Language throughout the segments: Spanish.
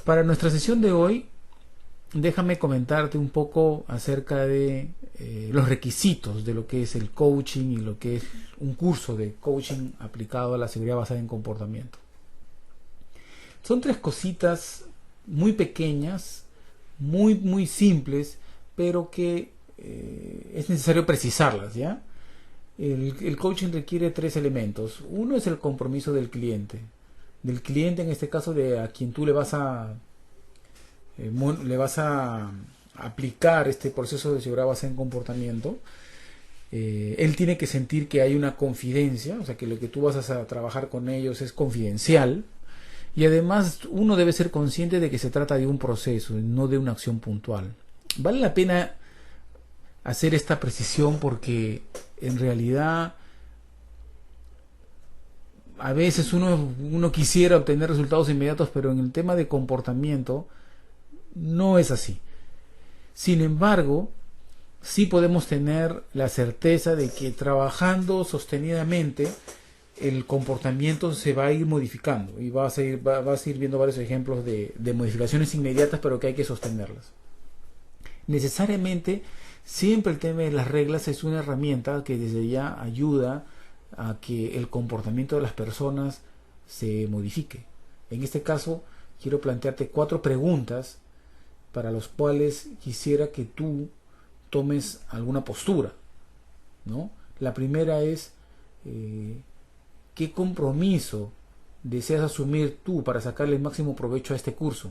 Para nuestra sesión de hoy, déjame comentarte un poco acerca de los requisitos de lo que es el coaching y lo que es un curso de coaching aplicado a la seguridad basada en comportamiento. Son tres cositas muy pequeñas, muy simples, pero que es necesario precisarlas, ¿ya? El coaching requiere tres elementos. Uno es el compromiso del cliente en este caso de a quien tú le vas a aplicar este proceso de seguridad basada en comportamiento. Él tiene que sentir que hay una confidencia, o sea que lo que tú vas a trabajar con ellos es confidencial, y además uno debe ser consciente de que se trata de un proceso, no de una acción puntual. Vale la pena hacer esta precisión porque en realidad a veces uno quisiera obtener resultados inmediatos, pero en el tema de comportamiento no es así. Sin embargo, sí podemos tener la certeza de que trabajando sostenidamente el comportamiento se va a ir modificando y vas a ir viendo varios ejemplos de modificaciones inmediatas, pero que hay que sostenerlas. Necesariamente, siempre el tema de las reglas es una herramienta que desde ya ayuda a que el comportamiento de las personas se modifique. En este caso, quiero plantearte 4 preguntas para las cuales quisiera que tú tomes alguna postura, ¿no? La primera es ¿qué compromiso deseas asumir tú para sacarle el máximo provecho a este curso?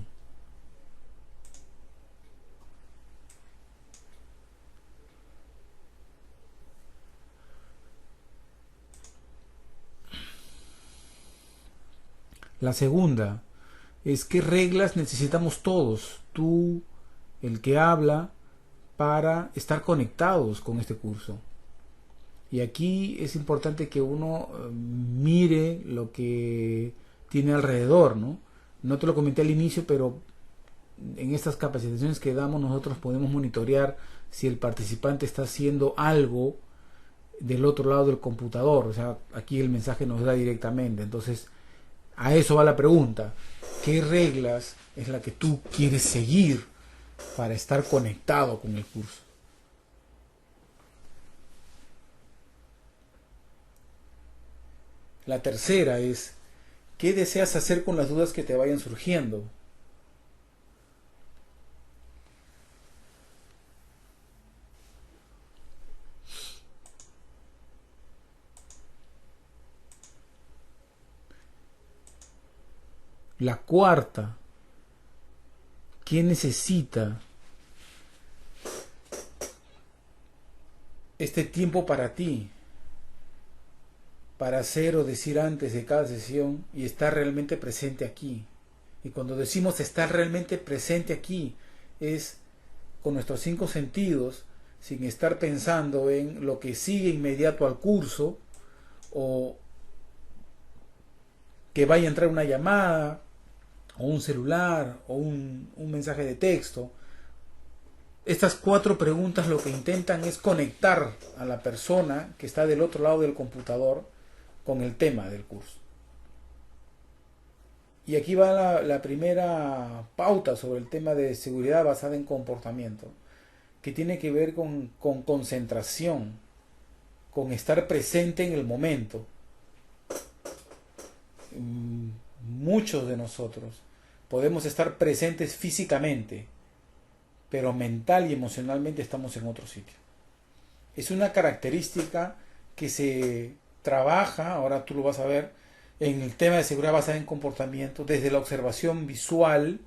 La segunda es qué reglas necesitamos todos, tú, el que habla, para estar conectados con este curso. Y aquí es importante que uno mire lo que tiene alrededor, ¿no? No te lo comenté al inicio, pero en estas capacitaciones que damos nosotros podemos monitorear si el participante está haciendo algo del otro lado del computador. O sea, aquí el mensaje nos da directamente. Entonces, a eso va la pregunta. ¿Qué reglas es la que tú quieres seguir para estar conectado con el curso? La tercera es, ¿qué deseas hacer con las dudas que te vayan surgiendo? La cuarta, ¿qué necesita este tiempo para ti? Para hacer o decir antes de cada sesión y estar realmente presente aquí. Y cuando decimos estar realmente presente aquí, es con nuestros 5 sentidos, sin estar pensando en lo que sigue inmediato al curso, o que vaya a entrar una llamada, o un celular, o un mensaje de texto. Estas 4 preguntas lo que intentan es conectar a la persona que está del otro lado del computador con el tema del curso. Y aquí va la primera pauta sobre el tema de seguridad basada en comportamiento, que tiene que ver con concentración, con estar presente en el momento. Muchos de nosotros podemos estar presentes físicamente, pero mental y emocionalmente estamos en otro sitio. Es una característica que se trabaja, ahora tú lo vas a ver, en el tema de seguridad basada en comportamiento, desde la observación visual,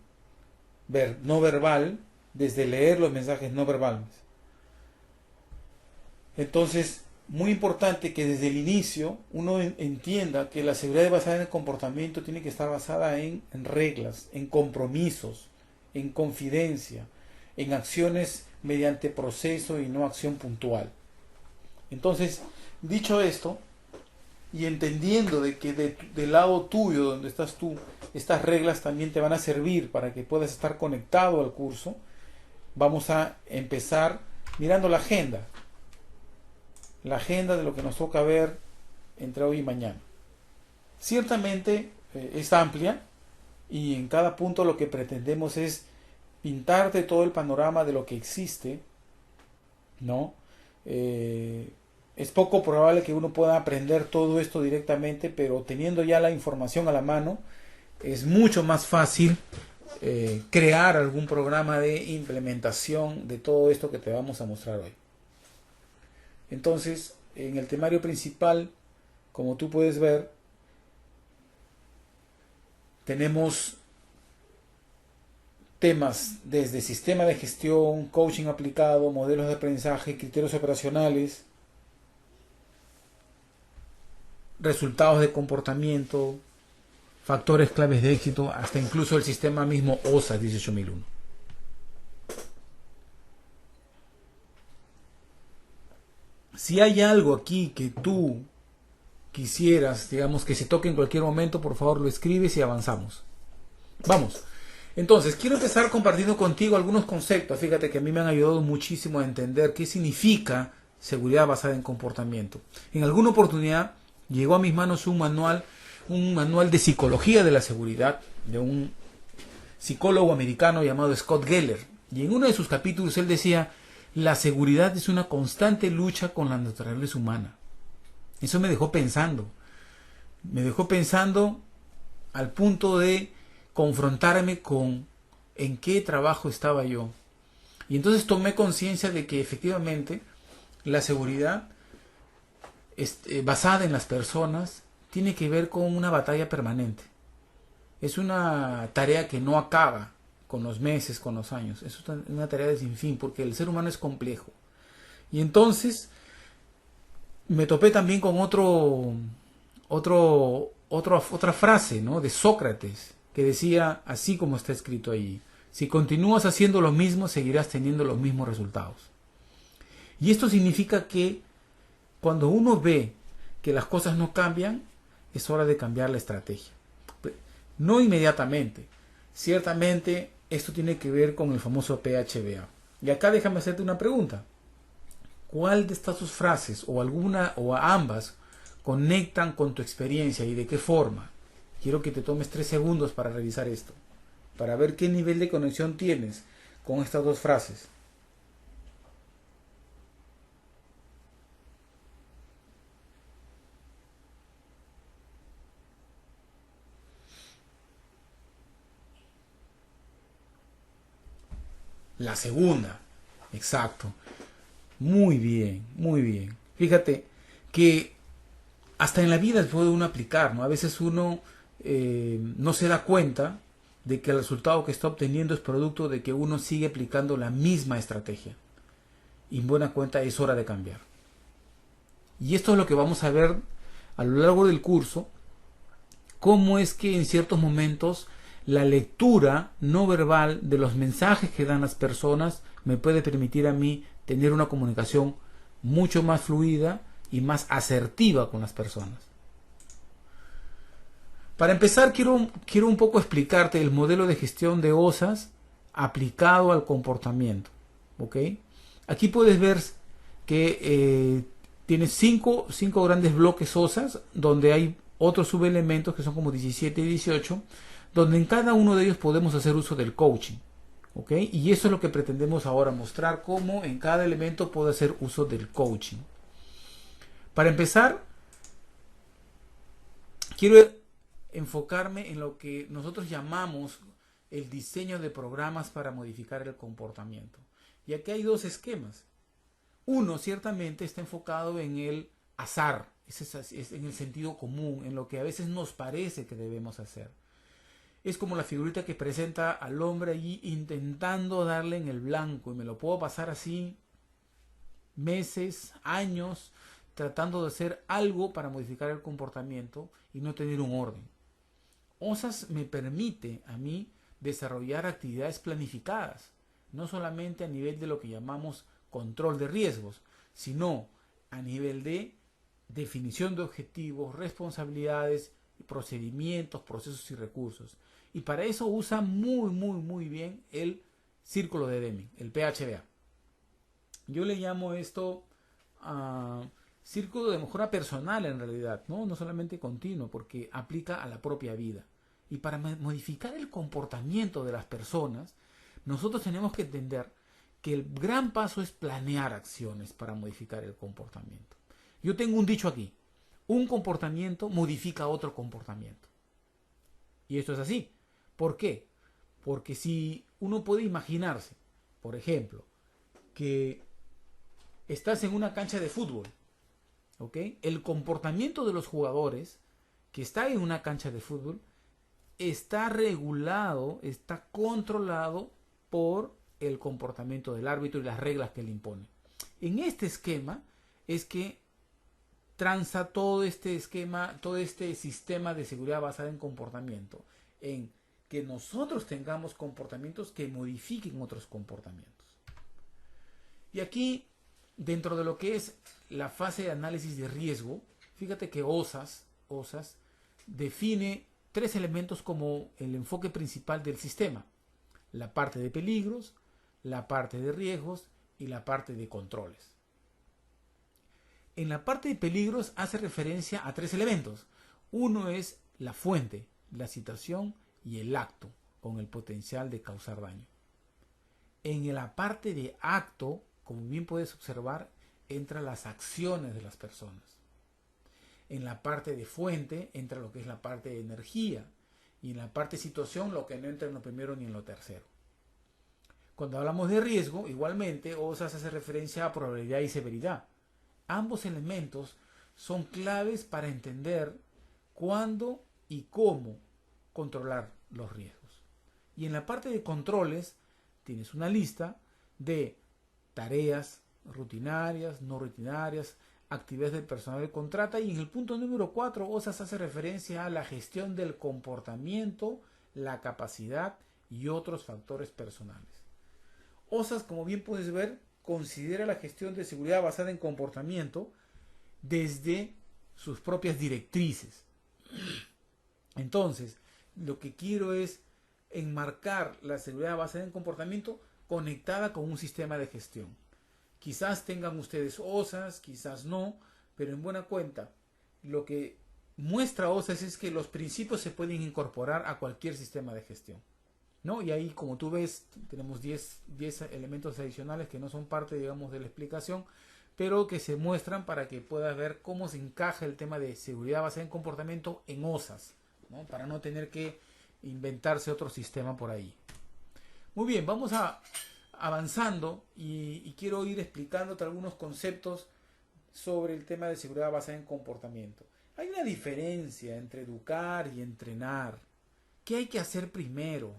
no verbal, desde leer los mensajes no verbales. Entonces, muy importante que desde el inicio uno entienda que la seguridad basada en el comportamiento tiene que estar basada en reglas, en compromisos, en confidencia, en acciones mediante proceso y no acción puntual. Entonces, dicho esto, y entendiendo de que del lado tuyo, donde estás tú, estas reglas también te van a servir para que puedas estar conectado al curso, vamos a empezar mirando la agenda de lo que nos toca ver entre hoy y mañana. Ciertamente es amplia y en cada punto lo que pretendemos es pintarte todo el panorama de lo que existe, ¿no? Es poco probable que uno pueda aprender todo esto directamente, pero teniendo ya la información a la mano, es mucho más fácil crear algún programa de implementación de todo esto que te vamos a mostrar hoy. Entonces, en el temario principal, como tú puedes ver, tenemos temas desde sistema de gestión, coaching aplicado, modelos de aprendizaje, criterios operacionales, resultados de comportamiento, factores claves de éxito, hasta incluso el sistema mismo OSA 18001. Si hay algo aquí que tú quisieras, digamos, que se toque en cualquier momento, por favor lo escribes y avanzamos. Vamos. Entonces, quiero empezar compartiendo contigo algunos conceptos. Fíjate que a mí me han ayudado muchísimo a entender qué significa seguridad basada en comportamiento. En alguna oportunidad llegó a mis manos un manual de psicología de la seguridad de un psicólogo americano llamado Scott Geller. Y en uno de sus capítulos él decía, la seguridad es una constante lucha con la naturaleza humana. Eso me dejó pensando. Me dejó pensando al punto de confrontarme con en qué trabajo estaba yo. Y entonces tomé conciencia de que efectivamente la seguridad basada en las personas tiene que ver con una batalla permanente. Es una tarea que no acaba con los meses, con los años. Es una tarea de sin fin, porque el ser humano es complejo. Y entonces me topé también con otra frase, ¿no?, de Sócrates, que decía, así como está escrito ahí, si continúas haciendo lo mismo, seguirás teniendo los mismos resultados. Y esto significa que cuando uno ve que las cosas no cambian, es hora de cambiar la estrategia. No inmediatamente. Ciertamente esto tiene que ver con el famoso PHBA. Y acá déjame hacerte una pregunta. ¿Cuál de estas dos frases o alguna o ambas conectan con tu experiencia y de qué forma? Quiero que te tomes 3 segundos para revisar esto, para ver qué nivel de conexión tienes con estas dos frases. La segunda, exacto. Muy bien, muy bien. Fíjate que hasta en la vida puede uno aplicar, ¿no? A veces uno no se da cuenta de que el resultado que está obteniendo es producto de que uno sigue aplicando la misma estrategia. Y en buena cuenta es hora de cambiar. Y esto es lo que vamos a ver a lo largo del curso, cómo es que en ciertos momentos la lectura no verbal de los mensajes que dan las personas me puede permitir a mí tener una comunicación mucho más fluida y más asertiva con las personas. Para empezar, quiero un poco explicarte el modelo de gestión de OSAS aplicado al comportamiento. ¿Ok? Aquí puedes ver que tienes cinco grandes bloques OSAS, donde hay otros subelementos que son como 17 y 18, donde en cada uno de ellos podemos hacer uso del coaching. ¿Ok? Y eso es lo que pretendemos ahora mostrar, cómo en cada elemento puedo hacer uso del coaching. Para empezar, quiero enfocarme en lo que nosotros llamamos el diseño de programas para modificar el comportamiento. Y aquí hay dos esquemas. Uno ciertamente está enfocado en el azar, es en el sentido común, en lo que a veces nos parece que debemos hacer. Es como la figurita que presenta al hombre allí intentando darle en el blanco, y me lo puedo pasar así meses, años, tratando de hacer algo para modificar el comportamiento y no tener un orden. OSAS me permite a mí desarrollar actividades planificadas, no solamente a nivel de lo que llamamos control de riesgos, sino a nivel de definición de objetivos, responsabilidades, procedimientos, procesos y recursos. Y para eso usa muy bien el círculo de Deming, el PHBA. Yo le llamo esto círculo de mejora personal en realidad, ¿no? No solamente continuo, porque aplica a la propia vida. Y para modificar el comportamiento de las personas, nosotros tenemos que entender que el gran paso es planear acciones para modificar el comportamiento. Yo tengo un dicho aquí: un comportamiento modifica otro comportamiento. Y esto es así. ¿Por qué? Porque si uno puede imaginarse, por ejemplo, que estás en una cancha de fútbol, ¿ok? El comportamiento de los jugadores que está en una cancha de fútbol está regulado, está controlado por el comportamiento del árbitro y las reglas que le impone. En este esquema es que transa todo este esquema, todo este sistema de seguridad basada en comportamiento, en que nosotros tengamos comportamientos que modifiquen otros comportamientos. Y aquí, dentro de lo que es la fase de análisis de riesgo, fíjate que OSAS define tres elementos como el enfoque principal del sistema: la parte de peligros, la parte de riesgos y la parte de controles. En la parte de peligros hace referencia a tres elementos. Uno es la fuente, la situación y el acto con el potencial de causar daño. En la parte de acto, como bien puedes observar, entran las acciones de las personas. En la parte de fuente entra lo que es la parte de energía, y en la parte de situación lo que no entra en lo primero ni en lo tercero. Cuando hablamos de riesgo, igualmente OSAS hace referencia a probabilidad y severidad. Ambos elementos son claves para entender cuándo y cómo controlar los riesgos. Y en la parte de controles tienes una lista de tareas rutinarias, no rutinarias, actividades del personal que contrata, y en el punto número 4 OSAS hace referencia a la gestión del comportamiento, la capacidad y otros factores personales. OSAS, como bien puedes ver, considera la gestión de seguridad basada en comportamiento desde sus propias directrices. Entonces, lo que quiero es enmarcar la seguridad basada en comportamiento conectada con un sistema de gestión. Quizás tengan ustedes OSAS, quizás no, pero en buena cuenta, lo que muestra OSAS es que los principios se pueden incorporar a cualquier sistema de gestión, ¿no? Y ahí, como tú ves, tenemos 10 elementos adicionales que no son parte, digamos, de la explicación, pero que se muestran para que puedas ver cómo se encaja el tema de seguridad basada en comportamiento en OSAS, ¿no? Para no tener que inventarse otro sistema por ahí. Muy bien, vamos avanzando y quiero ir explicándote algunos conceptos sobre el tema de seguridad basada en comportamiento. Hay una diferencia entre educar y entrenar. ¿Qué hay que hacer primero?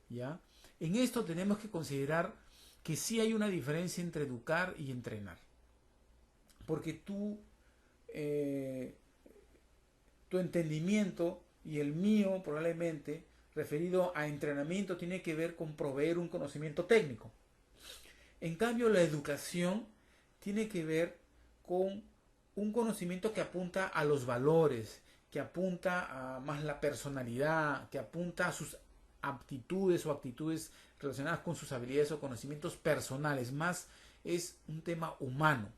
¿Ya? En esto tenemos que considerar que sí hay una diferencia entre educar y entrenar. Porque tu entendimiento y el mío probablemente referido a entrenamiento tiene que ver con proveer un conocimiento técnico. En cambio, la educación tiene que ver con un conocimiento que apunta a los valores, que apunta a más la personalidad, que apunta a sus aptitudes o actitudes relacionadas con sus habilidades o conocimientos personales. Más es un tema humano.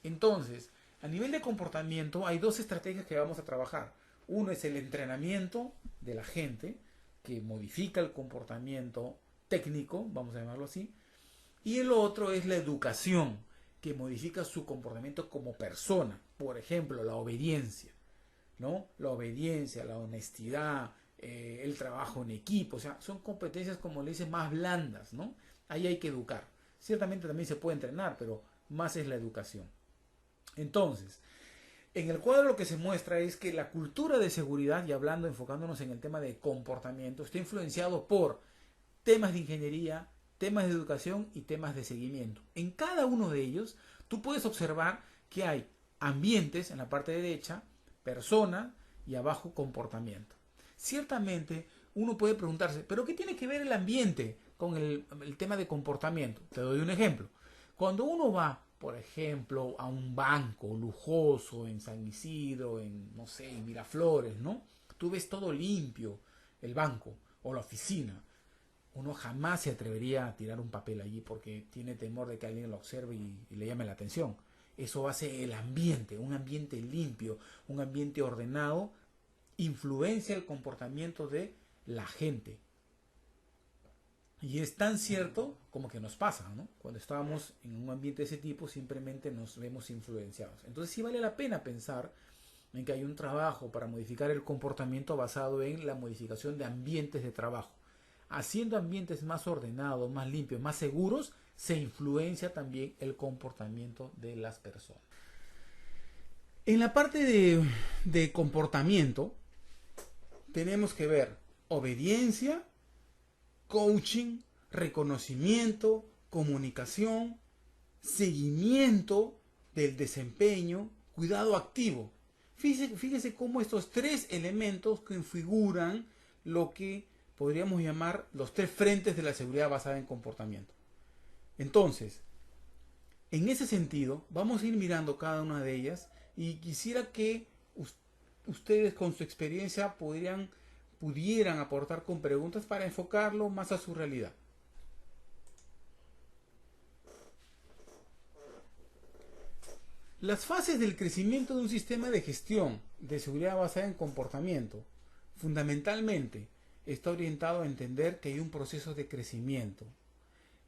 Entonces, a nivel de comportamiento hay dos estrategias que vamos a trabajar. Uno es el entrenamiento de la gente, que modifica el comportamiento técnico, vamos a llamarlo así, y el otro es la educación, que modifica su comportamiento como persona. Por ejemplo, la obediencia, ¿no? La obediencia, la honestidad, el trabajo en equipo, o sea, son competencias, como le dicen, más blandas, ¿no? Ahí hay que educar. Ciertamente también se puede entrenar, pero más es la educación. Entonces, en el cuadro lo que se muestra es que la cultura de seguridad, y hablando, enfocándonos en el tema de comportamiento, está influenciado por temas de ingeniería, temas de educación y temas de seguimiento. En cada uno de ellos, tú puedes observar que hay ambientes en la parte derecha, persona, y abajo comportamiento. Ciertamente, uno puede preguntarse, ¿pero qué tiene que ver el ambiente con el tema de comportamiento? Te doy un ejemplo. Cuando uno va, por ejemplo, a un banco lujoso en San Isidro, en, no sé, en Miraflores, ¿no? Tú ves todo limpio, el banco o la oficina. Uno jamás se atrevería a tirar un papel allí porque tiene temor de que alguien lo observe y le llame la atención. Eso hace el ambiente, un ambiente limpio, un ambiente ordenado influencia el comportamiento de la gente. Y es tan cierto como que nos pasa, ¿no? Cuando estamos en un ambiente de ese tipo, simplemente nos vemos influenciados. Entonces sí vale la pena pensar en que hay un trabajo para modificar el comportamiento basado en la modificación de ambientes de trabajo. Haciendo ambientes más ordenados, más limpios, más seguros, se influencia también el comportamiento de las personas. En la parte de comportamiento, tenemos que ver obediencia, coaching, reconocimiento, comunicación, seguimiento del desempeño, cuidado activo. Fíjese cómo estos tres elementos configuran lo que podríamos llamar los tres frentes de la seguridad basada en comportamiento. Entonces, en ese sentido, vamos a ir mirando cada una de ellas y quisiera que ustedes con su experiencia pudieran aportar con preguntas para enfocarlo más a su realidad. Las fases del crecimiento de un sistema de gestión de seguridad basada en comportamiento fundamentalmente está orientado a entender que hay un proceso de crecimiento.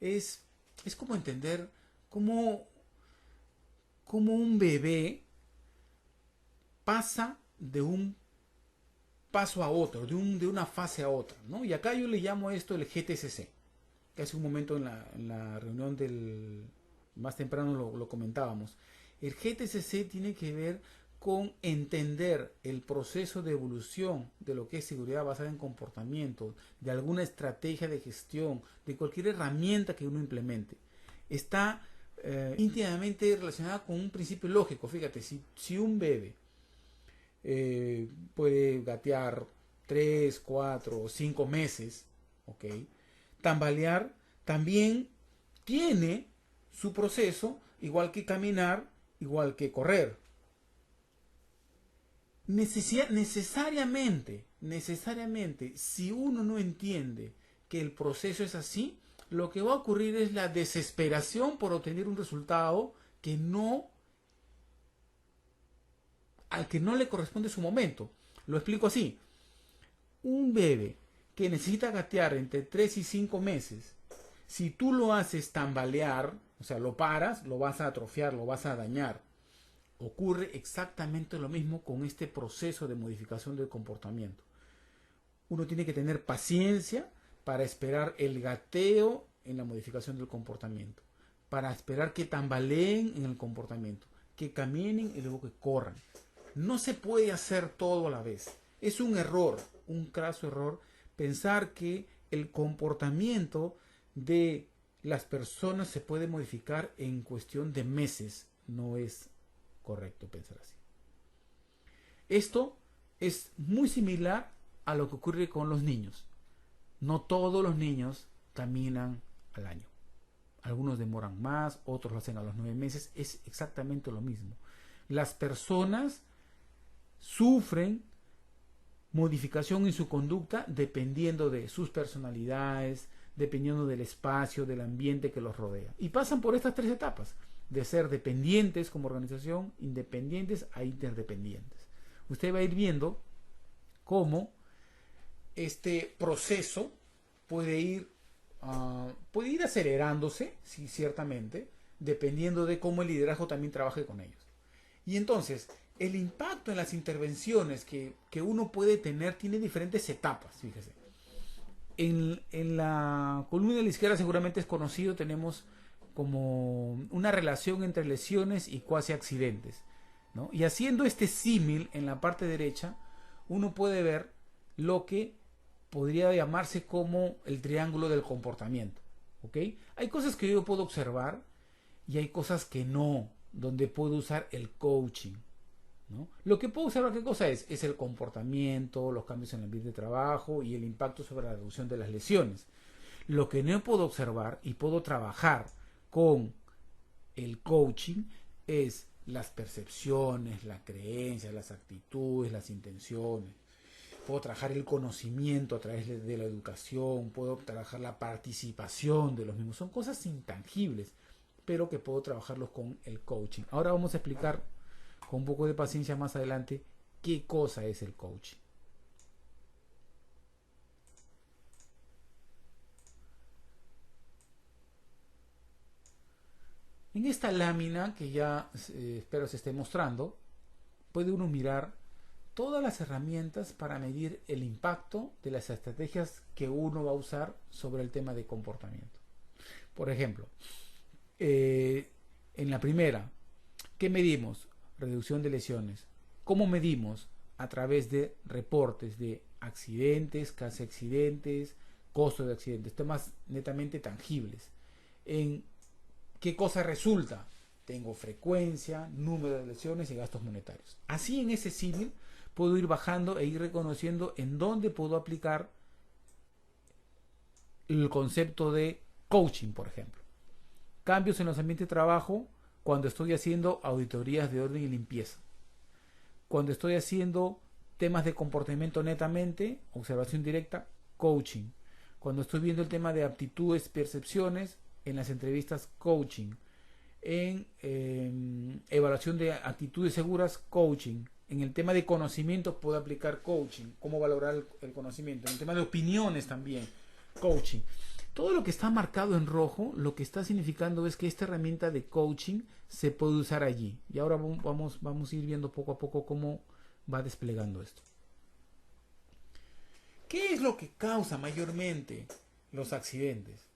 Es como entender cómo un bebé pasa de un paso a otro, de una fase a otra, ¿no? Y acá yo le llamo esto el GTCC, que hace un momento en la reunión más temprano lo comentábamos. El GTCC tiene que ver con entender el proceso de evolución de lo que es seguridad basada en comportamiento, de alguna estrategia de gestión, de cualquier herramienta que uno implemente. Está íntimamente relacionada con un principio lógico. Fíjate, si un bebé puede gatear 3, 4 o 5 meses, ¿ok? Tambalear también tiene su proceso, igual que caminar, igual que correr. Necesariamente, si uno no entiende que el proceso es así, lo que va a ocurrir es la desesperación por obtener un resultado al que no le corresponde su momento. Lo explico así. Un bebé que necesita gatear entre 3 y 5 meses, si tú lo haces tambalear, o sea, lo paras, lo vas a atrofiar, lo vas a dañar. Ocurre exactamente lo mismo con este proceso de modificación del comportamiento. Uno tiene que tener paciencia para esperar el gateo en la modificación del comportamiento, para esperar que tambaleen en el comportamiento, que caminen y luego que corran. No se puede hacer todo a la vez. Es un error, un craso error, pensar que el comportamiento de las personas se puede modificar en cuestión de meses. No es correcto pensar así. Esto es muy similar a lo que ocurre con los niños. No todos los niños caminan al año. Algunos demoran más, otros lo hacen a los 9 meses. Es exactamente lo mismo. Las personas sufren modificación en su conducta dependiendo de sus personalidades, dependiendo del espacio, del ambiente que los rodea. Y pasan por estas tres etapas, de ser dependientes como organización, independientes a interdependientes. Usted va a ir viendo cómo este proceso puede ir acelerándose, sí, ciertamente, dependiendo de cómo el liderazgo también trabaje con ellos. Y entonces, el impacto en las intervenciones que uno puede tener tiene diferentes etapas, fíjese. En la columna de la izquierda seguramente es conocido, tenemos como una relación entre lesiones y cuasi accidentes, ¿no? Y haciendo este símil en la parte derecha, uno puede ver lo que podría llamarse como el triángulo del comportamiento, ¿ok? Hay cosas que yo puedo observar y hay cosas que no, donde puedo usar el coaching, ¿no? Lo que puedo observar, ¿qué cosa es? Es el comportamiento, los cambios en el ambiente de trabajo y el impacto sobre la reducción de las lesiones. Lo que no puedo observar y puedo trabajar con el coaching es las percepciones, las creencias, las actitudes, las intenciones. Puedo trabajar el conocimiento a través de la educación, puedo trabajar la participación de los mismos. Son cosas intangibles, pero que puedo trabajarlos con el coaching. Ahora vamos a explicar con un poco de paciencia más adelante qué cosa es el coaching. En esta lámina que ya espero se esté mostrando, puede uno mirar todas las herramientas para medir el impacto de las estrategias que uno va a usar sobre el tema de comportamiento. Por ejemplo, en la primera, ¿qué medimos? Reducción de lesiones. ¿Cómo medimos? A través de reportes de accidentes, casi accidentes, costo de accidentes, temas netamente tangibles. ¿En qué cosa resulta? Tengo frecuencia, número de lesiones y gastos monetarios. Así en ese símil puedo ir bajando e ir reconociendo en dónde puedo aplicar el concepto de coaching, por ejemplo. Cambios en los ambientes de trabajo cuando estoy haciendo auditorías de orden y limpieza. Cuando estoy haciendo temas de comportamiento netamente, observación directa, coaching. Cuando estoy viendo el tema de aptitudes, percepciones, en las entrevistas, coaching. En evaluación de actitudes seguras, coaching. En el tema de conocimiento puedo aplicar coaching, cómo valorar el conocimiento. En el tema de opiniones también, coaching. Todo lo que está marcado en rojo, lo que está significando es que esta herramienta de coaching se puede usar allí. Y ahora vamos a ir viendo poco a poco cómo va desplegando esto. ¿Qué es lo que causa mayormente los accidentes?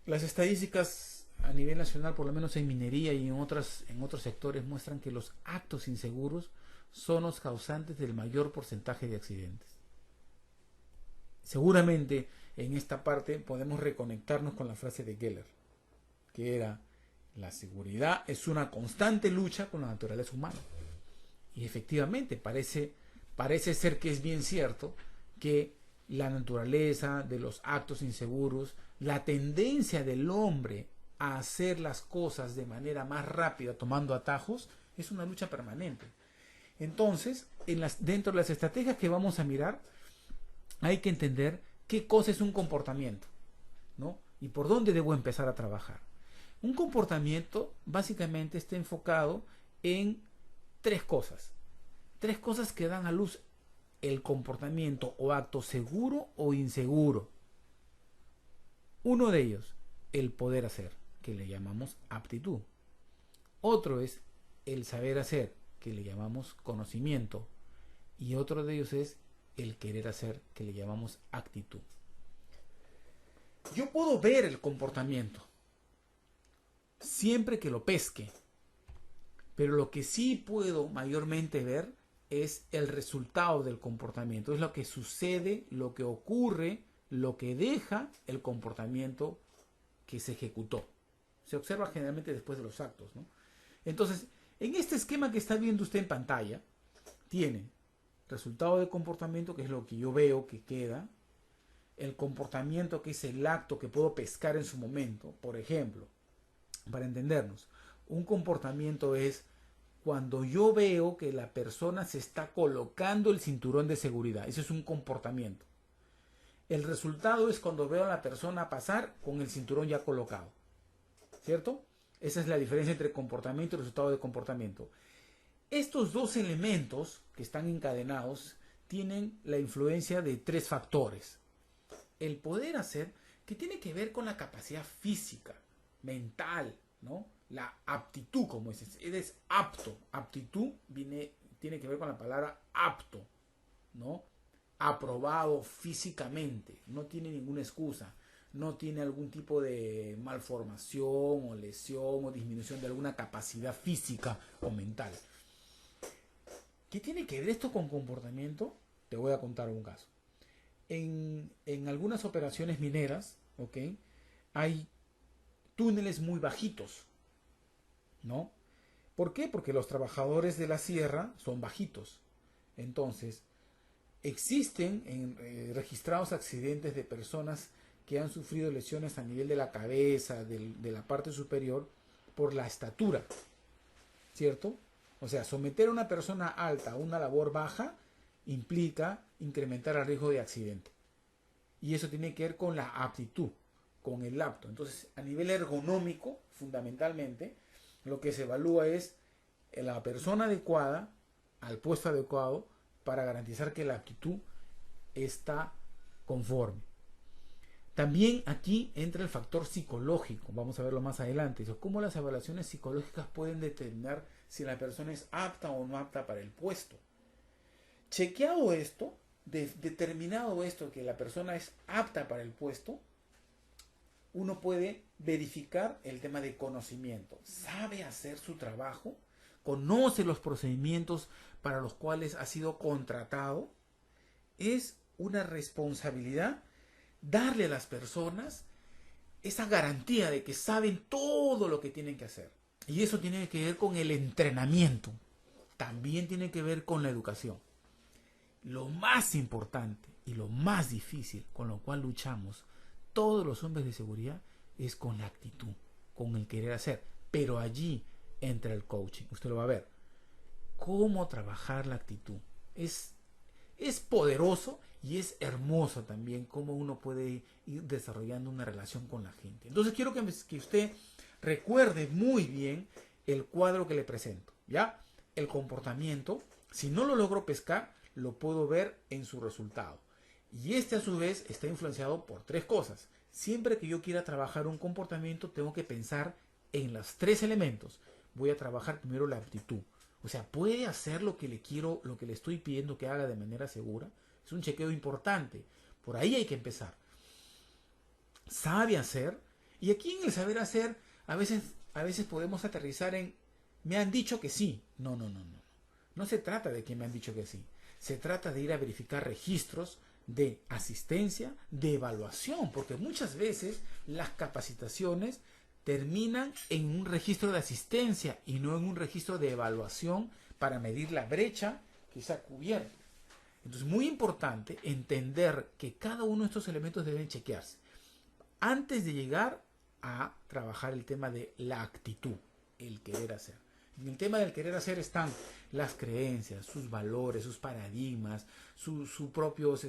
Las estadísticas a nivel nacional, por lo menos en minería y en otros sectores, muestran que los actos inseguros son los causantes del mayor porcentaje de accidentes. Seguramente en esta parte podemos reconectarnos con la frase de Geller, que era: la seguridad es una constante lucha con la naturaleza humana. Y efectivamente parece ser que es bien cierto que la naturaleza de los actos inseguros, la tendencia del hombre a hacer las cosas de manera más rápida, tomando atajos, es una lucha permanente. Entonces, dentro de las estrategias que vamos a mirar, hay que entender qué cosa es un comportamiento, ¿no? Y por dónde debo empezar a trabajar. Un comportamiento básicamente está enfocado en tres cosas que dan a luz el comportamiento o acto seguro o inseguro. Uno de ellos, el poder hacer, que le llamamos aptitud. Otro es el saber hacer, que le llamamos conocimiento. Y otro de ellos es el querer hacer, que le llamamos actitud. Yo puedo ver el comportamiento siempre que lo pesque, pero lo que sí puedo mayormente ver es el resultado del comportamiento, es lo que sucede, lo que ocurre, lo que deja el comportamiento que se ejecutó. Se observa generalmente después de los actos, ¿no? Entonces, en este esquema que está viendo usted en pantalla, tiene resultado de comportamiento, que es lo que yo veo que queda, el comportamiento, que es el acto que puedo pescar en su momento. Por ejemplo, para entendernos, un comportamiento es cuando yo veo que la persona se está colocando el cinturón de seguridad. Eso es un comportamiento. El resultado es cuando veo a la persona pasar con el cinturón ya colocado. ¿Cierto? Esa es la diferencia entre comportamiento y resultado de comportamiento. Estos dos elementos que están encadenados tienen la influencia de tres factores. El poder hacer, que tiene que ver con la capacidad física, mental, ¿no? La aptitud, como dices, eres apto. Aptitud tiene que ver con la palabra apto, ¿no? Aprobado físicamente, no tiene ninguna excusa, no tiene algún tipo de malformación o lesión o disminución de alguna capacidad física o mental. ¿Qué tiene que ver esto con comportamiento? Te voy a contar un caso. En algunas operaciones mineras, ¿ok?, hay túneles muy bajitos, ¿no? ¿Por qué? Porque los trabajadores de la sierra son bajitos. Entonces, existen registrados accidentes de personas que han sufrido lesiones a nivel de la cabeza, de la parte superior, por la estatura, ¿cierto? O sea, someter a una persona alta a una labor baja implica incrementar el riesgo de accidente. Y eso tiene que ver con la aptitud, con el apto. Entonces, a nivel ergonómico, fundamentalmente, lo que se evalúa es la persona adecuada al puesto adecuado para garantizar que la aptitud está conforme. También aquí entra el factor psicológico, vamos a verlo más adelante, cómo las evaluaciones psicológicas pueden determinar si la persona es apta o no apta para el puesto. Chequeado esto, determinado esto, que la persona es apta para el puesto, uno puede verificar el tema de conocimiento. ¿Sabe hacer su trabajo? ¿Conoce los procedimientos para los cuales ha sido contratado? Es una responsabilidad darle a las personas esa garantía de que saben todo lo que tienen que hacer. Y eso tiene que ver con el entrenamiento. También tiene que ver con la educación. Lo más importante y lo más difícil con lo cual luchamos todos los hombres de seguridad es con la actitud, con el querer hacer. Pero allí entra el coaching. Usted lo va a ver. Cómo trabajar la actitud. Es poderoso y es hermoso también cómo uno puede ir desarrollando una relación con la gente. Entonces quiero que usted recuerde muy bien el cuadro que le presento. ¿Ya? El comportamiento, si no lo logro pescar, lo puedo ver en su resultado. Y este a su vez está influenciado por tres cosas. Siempre que yo quiera trabajar un comportamiento, tengo que pensar en los tres elementos. Voy a trabajar primero la aptitud. O sea, puede hacer lo que le quiero, lo que le estoy pidiendo que haga de manera segura. Es un chequeo importante. Por ahí hay que empezar. Sabe hacer. Y aquí en el saber hacer, a veces podemos aterrizar en me han dicho que sí. No. No se trata de que me han dicho que sí. Se trata de ir a verificar registros de asistencia, de evaluación, porque muchas veces las capacitaciones terminan en un registro de asistencia y no en un registro de evaluación para medir la brecha que se ha cubierto. Entonces, muy importante entender que cada uno de estos elementos deben chequearse antes de llegar a trabajar el tema de la actitud, el querer hacer. En el tema del querer hacer están las creencias, sus valores, sus paradigmas, sus propios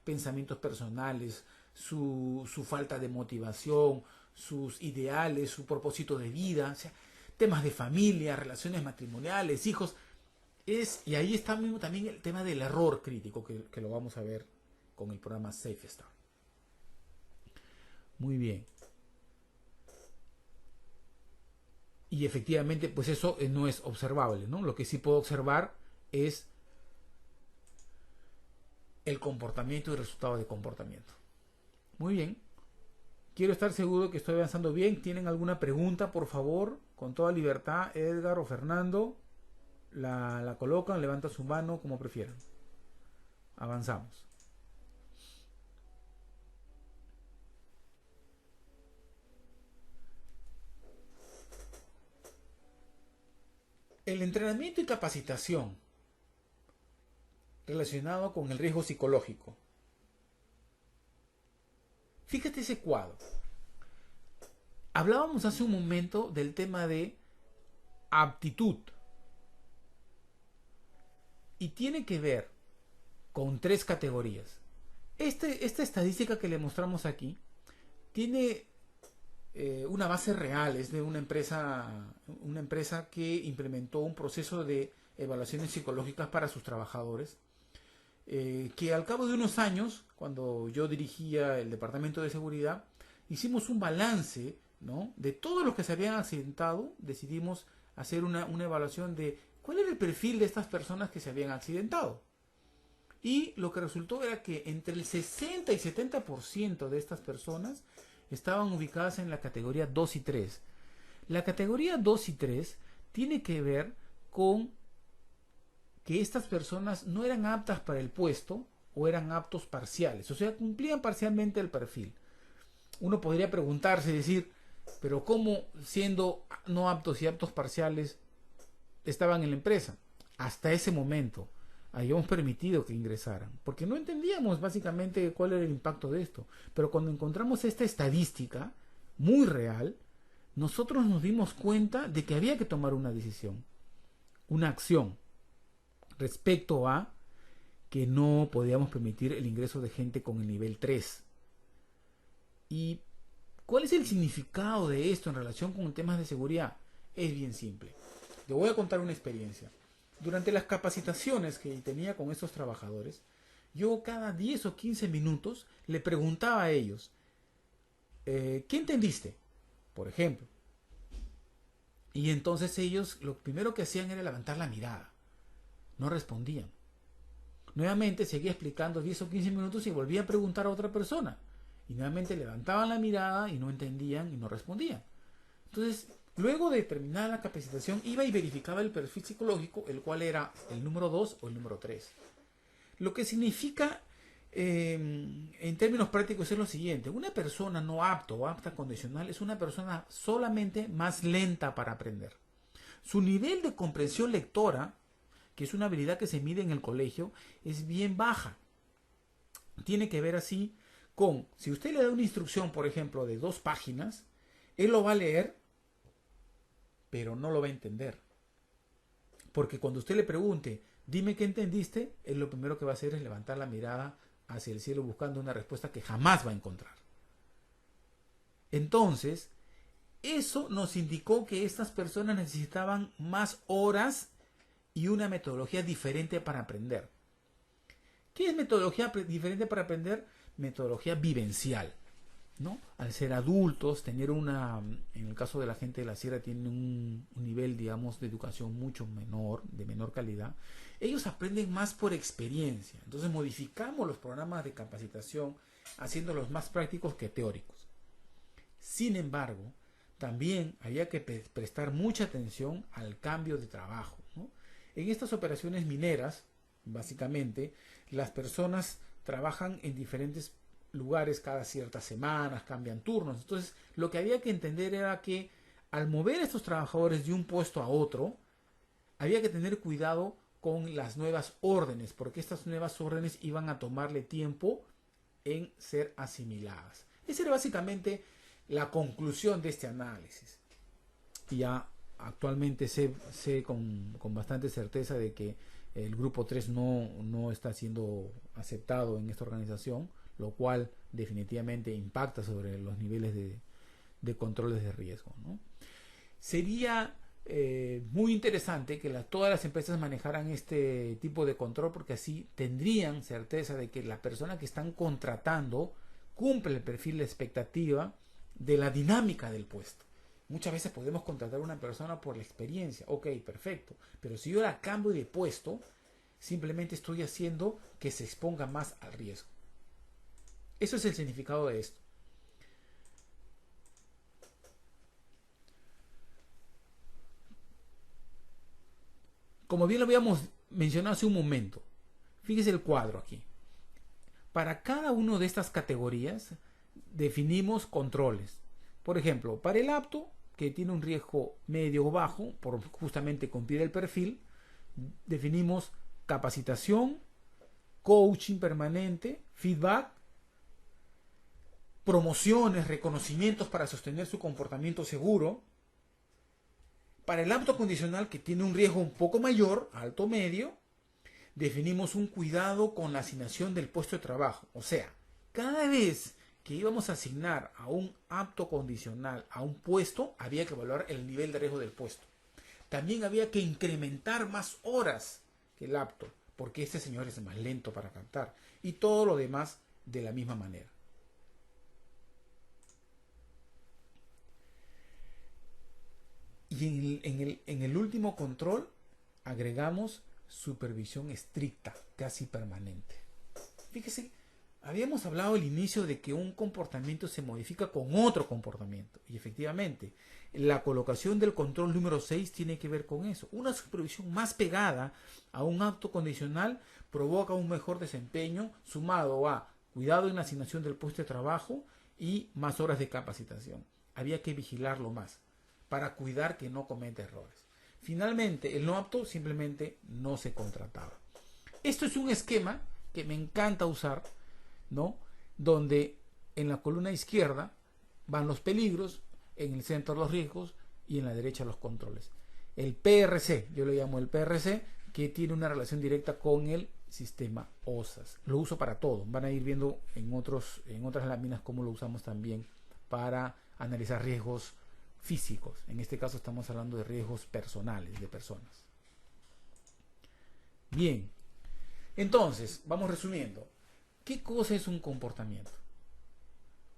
pensamientos personales, su falta de motivación, sus ideales, su propósito de vida, o sea, temas de familia, relaciones matrimoniales, hijos. Y ahí está mismo también el tema del error crítico, que lo vamos a ver con el programa Safe Start. Muy bien. Y efectivamente, pues eso no es observable, ¿no? Lo que sí puedo observar es el comportamiento y el resultado de comportamiento. Muy bien. Quiero estar seguro que estoy avanzando bien. ¿Tienen alguna pregunta, por favor? Con toda libertad, Edgar o Fernando, la colocan, levantan su mano, como prefieran. Avanzamos. El entrenamiento y capacitación relacionado con el riesgo psicológico. Fíjate ese cuadro. Hablábamos hace un momento del tema de aptitud. Y tiene que ver con tres categorías. Esta estadística que le mostramos aquí tiene una base real. Es de una empresa que implementó un proceso de evaluaciones psicológicas para sus trabajadores, que al cabo de unos años, cuando yo dirigía el departamento de seguridad, hicimos un balance, ¿no?, de todos los que se habían accidentado. Decidimos hacer una evaluación de cuál era el perfil de estas personas que se habían accidentado. Y lo que resultó era que entre el 60 y 70% de estas personas estaban ubicadas en la categoría 2 y 3. La categoría 2 y 3 tiene que ver con que estas personas no eran aptas para el puesto o eran aptos parciales, o sea, cumplían parcialmente el perfil. Uno podría preguntarse, decir, pero ¿cómo siendo no aptos y aptos parciales estaban en la empresa? Hasta ese momento habíamos permitido que ingresaran, porque no entendíamos básicamente cuál era el impacto de esto. Pero cuando encontramos esta estadística muy real, nosotros nos dimos cuenta de que había que tomar una decisión, una acción, respecto a que no podíamos permitir el ingreso de gente con el nivel 3. ¿Y cuál es el significado de esto en relación con temas de seguridad? Es bien simple. Te voy a contar una experiencia. Durante las capacitaciones que tenía con estos trabajadores, yo cada 10 o 15 minutos le preguntaba a ellos, ¿qué entendiste? Por ejemplo. Y entonces ellos lo primero que hacían era levantar la mirada. No respondían. Nuevamente seguía explicando 10 o 15 minutos y volvía a preguntar a otra persona. Y nuevamente levantaban la mirada y no entendían y no respondían. Entonces, luego de terminar la capacitación, iba y verificaba el perfil psicológico, el cual era el número 2 o el número 3. Lo que significa, en términos prácticos, es lo siguiente. Una persona no apta o apta condicional es una persona solamente más lenta para aprender. Su nivel de comprensión lectora, que es una habilidad que se mide en el colegio, es bien baja. Tiene que ver así con, si usted le da una instrucción, por ejemplo, de 2 páginas, él lo va a leer, pero no lo va a entender. Porque cuando usted le pregunte, dime qué entendiste, él lo primero que va a hacer es levantar la mirada hacia el cielo buscando una respuesta que jamás va a encontrar. Entonces, eso nos indicó que estas personas necesitaban más horas y una metodología diferente para aprender. ¿Qué es metodología diferente para aprender? Metodología vivencial, ¿no? Al ser adultos, tener en el caso de la gente de la sierra, tienen un nivel, digamos, de educación mucho menor, de menor calidad. Ellos aprenden más por experiencia. Entonces modificamos los programas de capacitación haciéndolos más prácticos que teóricos. Sin embargo, también había que prestar mucha atención al cambio de trabajo, ¿no? En estas operaciones mineras, básicamente, las personas trabajan en diferentes lugares cada ciertas semanas, cambian turnos. Entonces, lo que había que entender era que al mover a estos trabajadores de un puesto a otro, había que tener cuidado con las nuevas órdenes, porque estas nuevas órdenes iban a tomarle tiempo en ser asimiladas. Esa era básicamente la conclusión de este análisis. Y ya actualmente sé con bastante certeza de que el grupo 3 no está siendo aceptado en esta organización, lo cual definitivamente impacta sobre los niveles de controles de riesgo, ¿no? Sería muy interesante que todas las empresas manejaran este tipo de control, porque así tendrían certeza de que la persona que están contratando cumple el perfil de expectativa de la dinámica del puesto. Muchas veces podemos contratar a una persona por la experiencia, ok, perfecto, pero si yo la cambio de puesto, simplemente estoy haciendo que se exponga más al riesgo. Eso es el significado de esto. Como bien lo habíamos mencionado hace un momento, fíjese el cuadro aquí. Para cada una de estas categorías definimos controles. Por ejemplo, para el apto, que tiene un riesgo medio o bajo, por justamente cumplir el perfil, definimos capacitación, coaching permanente, feedback, promociones, reconocimientos para sostener su comportamiento seguro. Para el apto condicional, que tiene un riesgo un poco mayor, alto o medio, definimos un cuidado con la asignación del puesto de trabajo. O sea, cada vez que íbamos a asignar a un apto condicional a un puesto, había que evaluar el nivel de riesgo del puesto. También había que incrementar más horas que el apto, porque este señor es más lento para captar. Y todo lo demás de la misma manera. Y en el último control agregamos supervisión estricta, casi permanente. Fíjese, habíamos hablado al inicio de que un comportamiento se modifica con otro comportamiento. Y efectivamente, la colocación del control número 6 tiene que ver con eso. Una supervisión más pegada a un acto condicional provoca un mejor desempeño sumado a cuidado en la asignación del puesto de trabajo y más horas de capacitación. Había que vigilarlo más para cuidar que no cometa errores. Finalmente, el no apto simplemente no se contrataba. Esto es un esquema que me encanta usar, ¿no? Donde en la columna izquierda van los peligros, en el centro los riesgos y en la derecha los controles. El PRC, yo lo llamo el PRC, que tiene una relación directa con el sistema OSAS. Lo uso para todo. Van a ir viendo en otras láminas cómo lo usamos también para analizar riesgos físicos. En este caso estamos hablando de riesgos personales, de personas. Bien, entonces, vamos resumiendo. ¿Qué cosa es un comportamiento?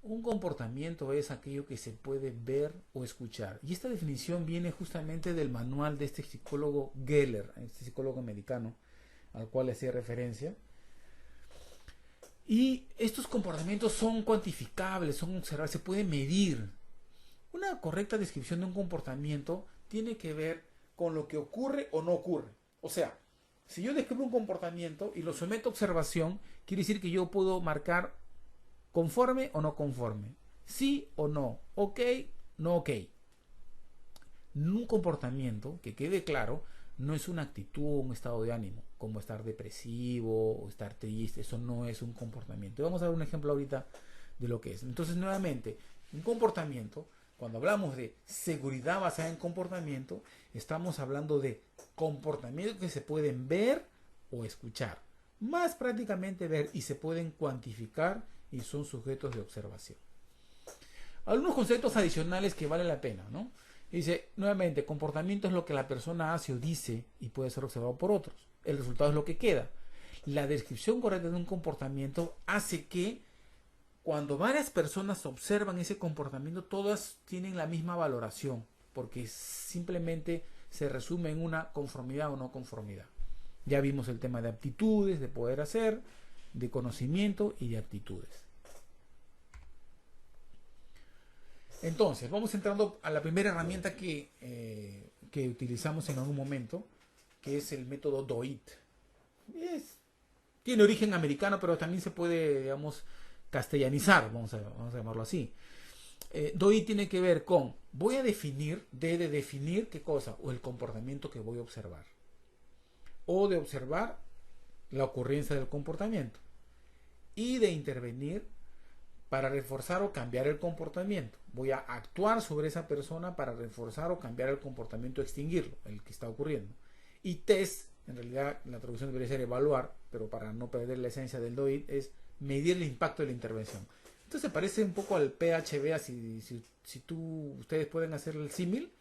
Un comportamiento es aquello que se puede ver o escuchar. Y esta definición viene justamente del manual de este psicólogo Geller, este psicólogo americano al cual le hacía referencia. Y estos comportamientos son cuantificables, son observables, se pueden medir. Una correcta descripción de un comportamiento tiene que ver con lo que ocurre o no ocurre. O sea, si yo describo un comportamiento y lo someto a observación, quiere decir que yo puedo marcar conforme o no conforme, sí o no, ok, no ok. Un comportamiento, que quede claro, no es una actitud o un estado de ánimo, como estar depresivo o estar triste. Eso no es un comportamiento. Y vamos a dar un ejemplo ahorita de lo que es. Entonces, nuevamente, un comportamiento, cuando hablamos de seguridad basada en comportamiento, estamos hablando de comportamientos que se pueden ver o escuchar. Más prácticamente ver, y se pueden cuantificar y son sujetos de observación. Algunos conceptos adicionales que vale la pena, ¿no? Dice, nuevamente, comportamiento es lo que la persona hace o dice y puede ser observado por otros. El resultado es lo que queda. La descripción correcta de un comportamiento hace que cuando varias personas observan ese comportamiento, todas tienen la misma valoración, porque simplemente se resume en una conformidad o no conformidad. Ya vimos el tema de aptitudes, de poder hacer, de conocimiento y de actitudes. Entonces, vamos entrando a la primera herramienta que utilizamos en algún momento, que es el método DOIT. Tiene origen americano, pero también se puede, digamos, castellanizar, vamos a llamarlo así. DOIT tiene que ver con, voy a definir, de definir qué cosa, o el comportamiento que voy a observar, o de observar la ocurrencia del comportamiento, y de intervenir para reforzar o cambiar el comportamiento. Voy a actuar sobre esa persona para reforzar o cambiar el comportamiento, extinguirlo, el que está ocurriendo. Y test, en realidad la traducción debería ser evaluar, pero para no perder la esencia del DOIT, es medir el impacto de la intervención. Entonces parece un poco al PHBA, si ustedes pueden hacer el símil,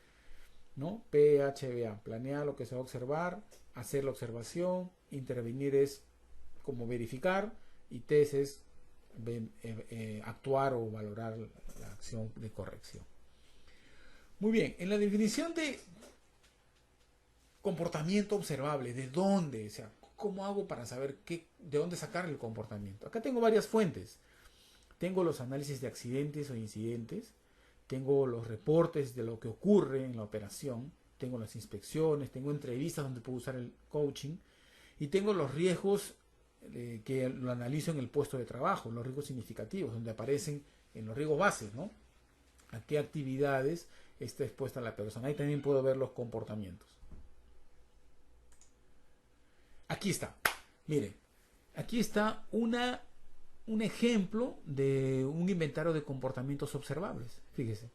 ¿no? PHBA, planear lo que se va a observar, hacer la observación, intervenir es como verificar, y test es actuar o valorar la acción de corrección. Muy bien, en la definición de comportamiento observable, ¿de dónde? O sea, ¿cómo hago para saber de dónde sacar el comportamiento? Acá tengo varias fuentes. Tengo los análisis de accidentes o incidentes, tengo los reportes de lo que ocurre en la operación, tengo las inspecciones, tengo entrevistas donde puedo usar el coaching, y tengo los riesgos que lo analizo en el puesto de trabajo, los riesgos significativos, donde aparecen en los riesgos bases, ¿no? A qué actividades está expuesta la persona. Ahí también puedo ver los comportamientos. Aquí está. Miren, aquí está un ejemplo de un inventario de comportamientos observables. Fíjese.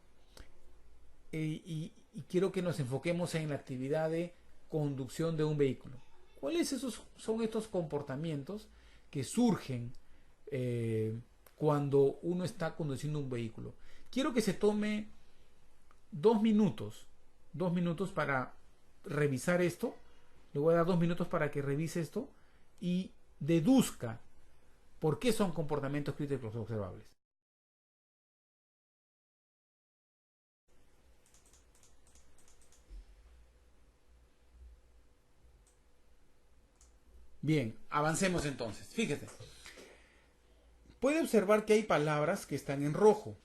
Y quiero que nos enfoquemos en la actividad de conducción de un vehículo. ¿Cuáles son estos comportamientos que surgen cuando uno está conduciendo un vehículo? Quiero que se tome 2 minutos para revisar esto. Le voy a dar 2 minutos para que revise esto y deduzca por qué son comportamientos críticos observables. Bien, avancemos entonces. Fíjate. Puede observar que hay palabras que están en rojo,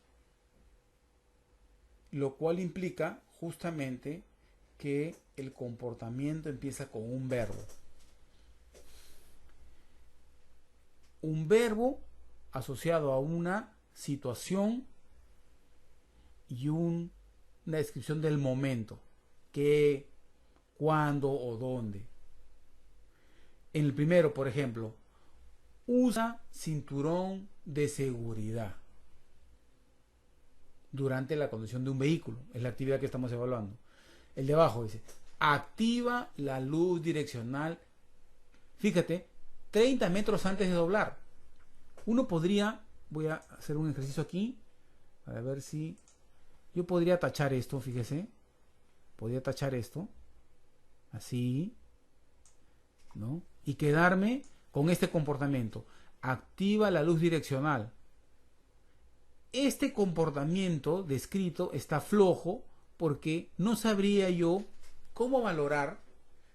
lo cual implica justamente que el comportamiento empieza con un verbo. Un verbo asociado a una situación y una descripción del momento. ¿Qué, cuándo o dónde? En el primero, por ejemplo, usa cinturón de seguridad durante la conducción de un vehículo. Es la actividad que estamos evaluando. El de abajo dice, activa la luz direccional. Fíjate, 30 metros antes de doblar. Uno podría, voy a hacer un ejercicio aquí, para ver si yo podría tachar esto, fíjese. Podría tachar esto, así, ¿no? Y quedarme con este comportamiento. Activa la luz direccional. este comportamiento descrito está flojo porque no sabría yo cómo valorar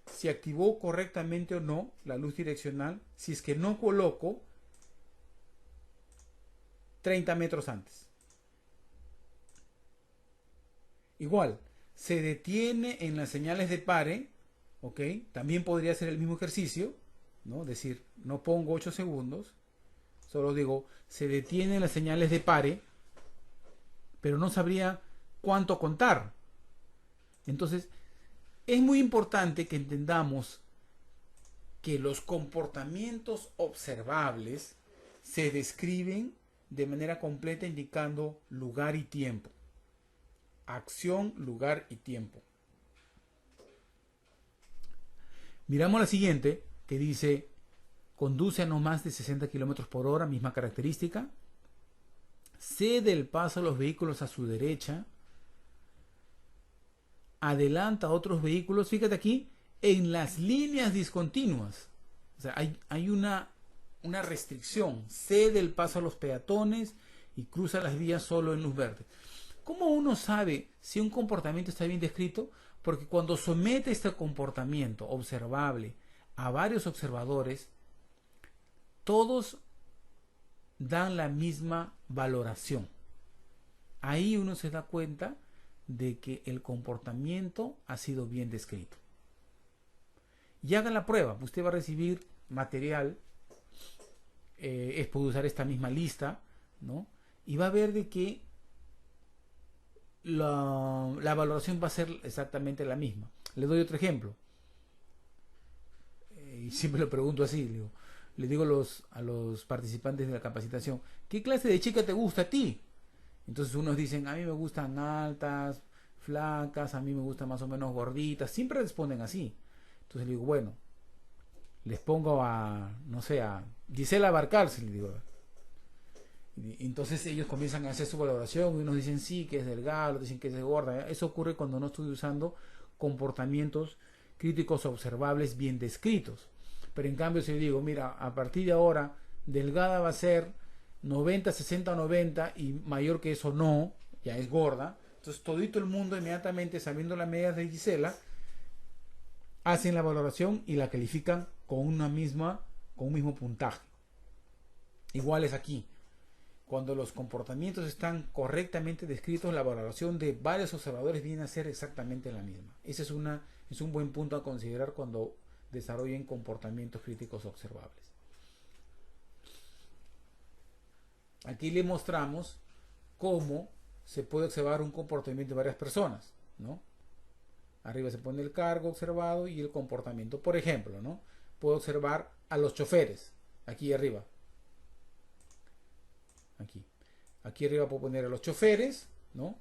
si activó correctamente o no la luz direccional si es que no coloco 30 metros antes. Igual, se detiene en las señales de pare, ¿ok? También podría hacer el mismo ejercicio, ¿no? Es decir, no pongo 8 segundos, solo digo, se detiene en las señales de pare, pero no sabría cuánto contar. Entonces, es muy importante que entendamos que los comportamientos observables se describen de manera completa indicando lugar y tiempo. Acción, lugar y tiempo. Miramos la siguiente, que dice, conduce a no más de 60 km por hora, misma característica. Cede el paso a los vehículos a su derecha. Adelanta a otros vehículos, fíjate aquí, en las líneas discontinuas. O sea, hay una restricción. Cede el paso a los peatones y cruza las vías solo en luz verde. ¿Cómo uno sabe si un comportamiento está bien descrito? Porque cuando somete este comportamiento observable a varios observadores, todos dan la misma valoración. Ahí uno se da cuenta de que el comportamiento ha sido bien descrito. Y hagan la prueba. Usted va a recibir material, puede usar esta misma lista, ¿no? Y va a ver de que la valoración va a ser exactamente la misma. Le doy otro ejemplo. Y siempre lo pregunto así, le digo a los participantes de la capacitación, ¿qué clase de chica te gusta a ti? Entonces unos dicen, a mí me gustan altas, flacas, a mí me gustan más o menos gorditas, siempre responden así. Entonces le digo, bueno, les pongo no sé, a Gisela Barcalce, le digo. Y entonces ellos comienzan a hacer su valoración y unos dicen sí, que es delgado, otros dicen que es gorda. Eso ocurre cuando no estoy usando comportamientos críticos observables bien descritos. Pero en cambio si yo digo, mira, a partir de ahora delgada va a ser 90, 60, 90 y mayor que eso no, ya es gorda. Entonces todito el mundo inmediatamente, sabiendo las medidas de Gisela, hacen la valoración y la califican con un mismo puntaje. Igual es aquí. Cuando los comportamientos están correctamente descritos, la valoración de varios observadores viene a ser exactamente la misma. Ese es un buen punto a considerar cuando desarrollen comportamientos críticos observables. Aquí le mostramos cómo se puede observar un comportamiento de varias personas, ¿no? Arriba se pone el cargo observado y el comportamiento. Por ejemplo, ¿no? Puedo observar a los choferes, aquí arriba. Aquí arriba puedo poner a los choferes, ¿no?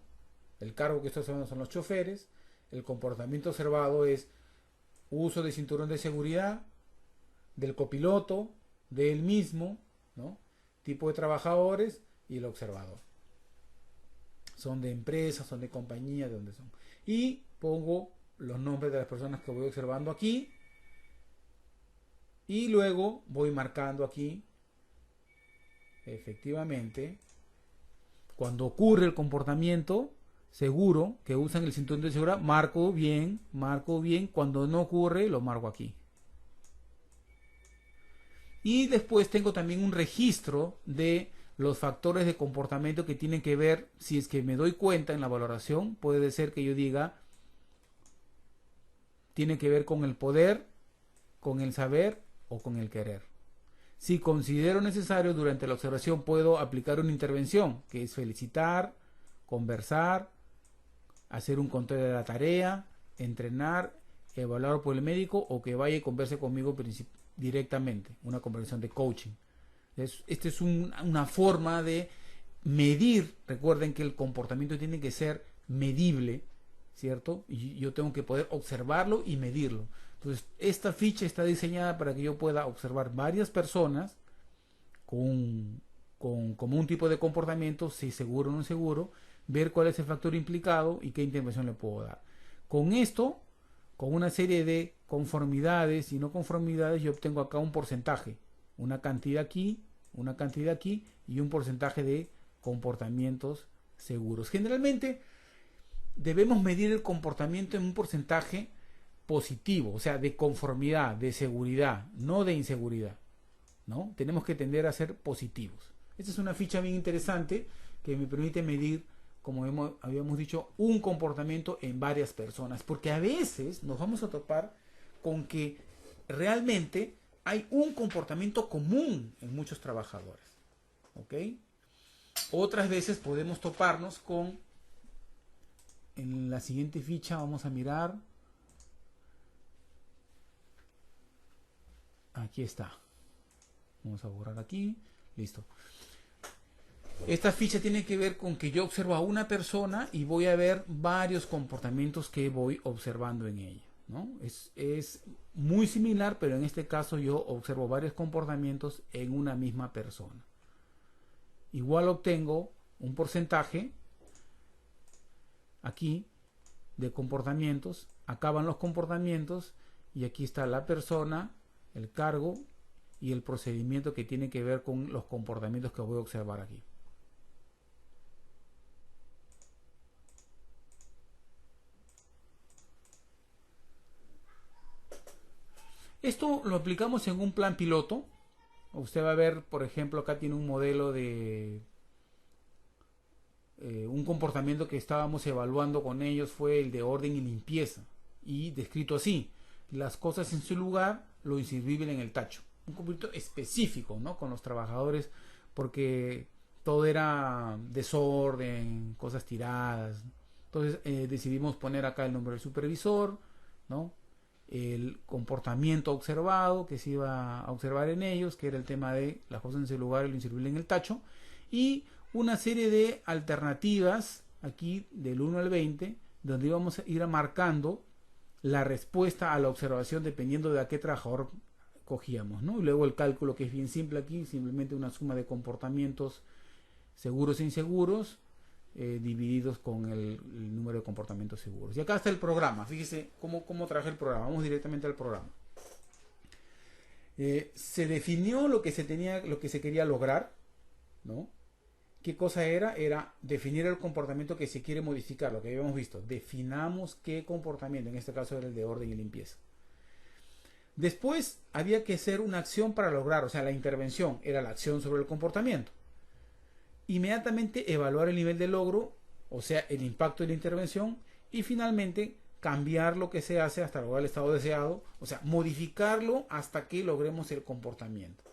El cargo que estoy observando son los choferes. El comportamiento observado es uso de cinturón de seguridad, del copiloto, de él mismo, ¿no? Tipo de trabajadores y el observador. Son de empresas, son de compañías, de dónde son. Y pongo los nombres de las personas que voy observando aquí. Y luego voy marcando aquí, efectivamente, cuando ocurre el comportamiento seguro que usan el cinturón de seguridad, marco bien. Cuando no ocurre, lo marco aquí. Y después tengo también un registro de los factores de comportamiento que tienen que ver, si es que me doy cuenta en la valoración, puede ser que yo diga, tiene que ver con el poder, con el saber o con el querer. Si considero necesario, durante la observación puedo aplicar una intervención, que es felicitar, conversar, hacer un control de la tarea, entrenar, evaluar por el médico o que vaya y converse conmigo directamente, una conversación de coaching. Esta es una forma de medir. Recuerden que el comportamiento tiene que ser medible, ¿cierto? Y yo tengo que poder observarlo y medirlo. Entonces, esta ficha está diseñada para que yo pueda observar varias personas con un tipo de comportamiento, si seguro o no seguro, ver cuál es el factor implicado y qué intervención le puedo dar. Con esto, con una serie de conformidades y no conformidades, yo obtengo acá un porcentaje, una cantidad aquí y un porcentaje de comportamientos seguros. Generalmente debemos medir el comportamiento en un porcentaje positivo, o sea, de conformidad, de seguridad, no de inseguridad, ¿no? Tenemos que tender a ser positivos. Esta es una ficha bien interesante que me permite medir, como habíamos dicho, un comportamiento en varias personas, porque a veces nos vamos a topar con que realmente hay un comportamiento común en muchos trabajadores, ¿ok? Otras veces podemos toparnos con, en la siguiente ficha vamos a mirar, aquí está, vamos a borrar aquí, listo. Esta ficha tiene que ver con que yo observo a una persona y voy a ver varios comportamientos que voy observando en ella, ¿no? Es muy similar, pero en este caso yo observo varios comportamientos en una misma persona. Igual obtengo un porcentaje aquí de comportamientos, acaban los comportamientos y aquí está la persona, el cargo y el procedimiento que tiene que ver con los comportamientos que voy a observar aquí. Esto lo aplicamos en un plan piloto. Usted va a ver, por ejemplo, acá tiene un modelo de un comportamiento que estábamos evaluando con ellos, fue el de orden y limpieza, y descrito así: las cosas en su lugar, lo inservible en el tacho. Un comportamiento específico, ¿no?, con los trabajadores, porque todo era desorden, cosas tiradas. Entonces decidimos poner acá el nombre del supervisor, ¿no?, el comportamiento observado que se iba a observar en ellos, que era el tema de las cosas en su lugar y lo inservible en el tacho, y una serie de alternativas aquí del 1 al 20, donde íbamos a ir marcando la respuesta a la observación dependiendo de a qué trabajador cogíamos, ¿no? Y luego el cálculo, que es bien simple aquí, simplemente una suma de comportamientos seguros e inseguros divididos con el número de comportamientos seguros. Y acá está el programa. Fíjese cómo trabaja el programa. Vamos directamente al programa. Se definió lo que se quería lograr, ¿no? ¿Qué cosa era? Era definir el comportamiento que se quiere modificar, lo que habíamos visto. Definamos qué comportamiento, en este caso era el de orden y limpieza. Después había que hacer una acción para lograr, o sea, la intervención era la acción sobre el comportamiento. Inmediatamente evaluar el nivel de logro, o sea, el impacto de la intervención, y finalmente cambiar lo que se hace hasta lograr el estado deseado, o sea, modificarlo hasta que logremos el comportamiento.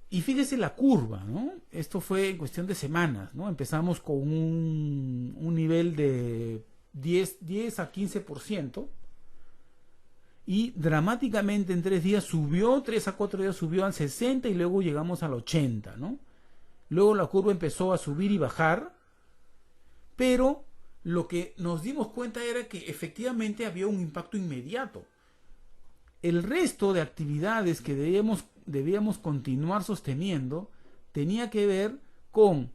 Y fíjese la curva, ¿no? Esto fue en cuestión de semanas, ¿no? Empezamos con un nivel de 10 a 15%, y dramáticamente en 3 días subió, 3 a 4 días subió al 60% y luego llegamos al 80%, ¿no? Luego la curva empezó a subir y bajar, pero lo que nos dimos cuenta era que efectivamente había un impacto inmediato. El resto de actividades que debíamos continuar sosteniendo tenía que ver con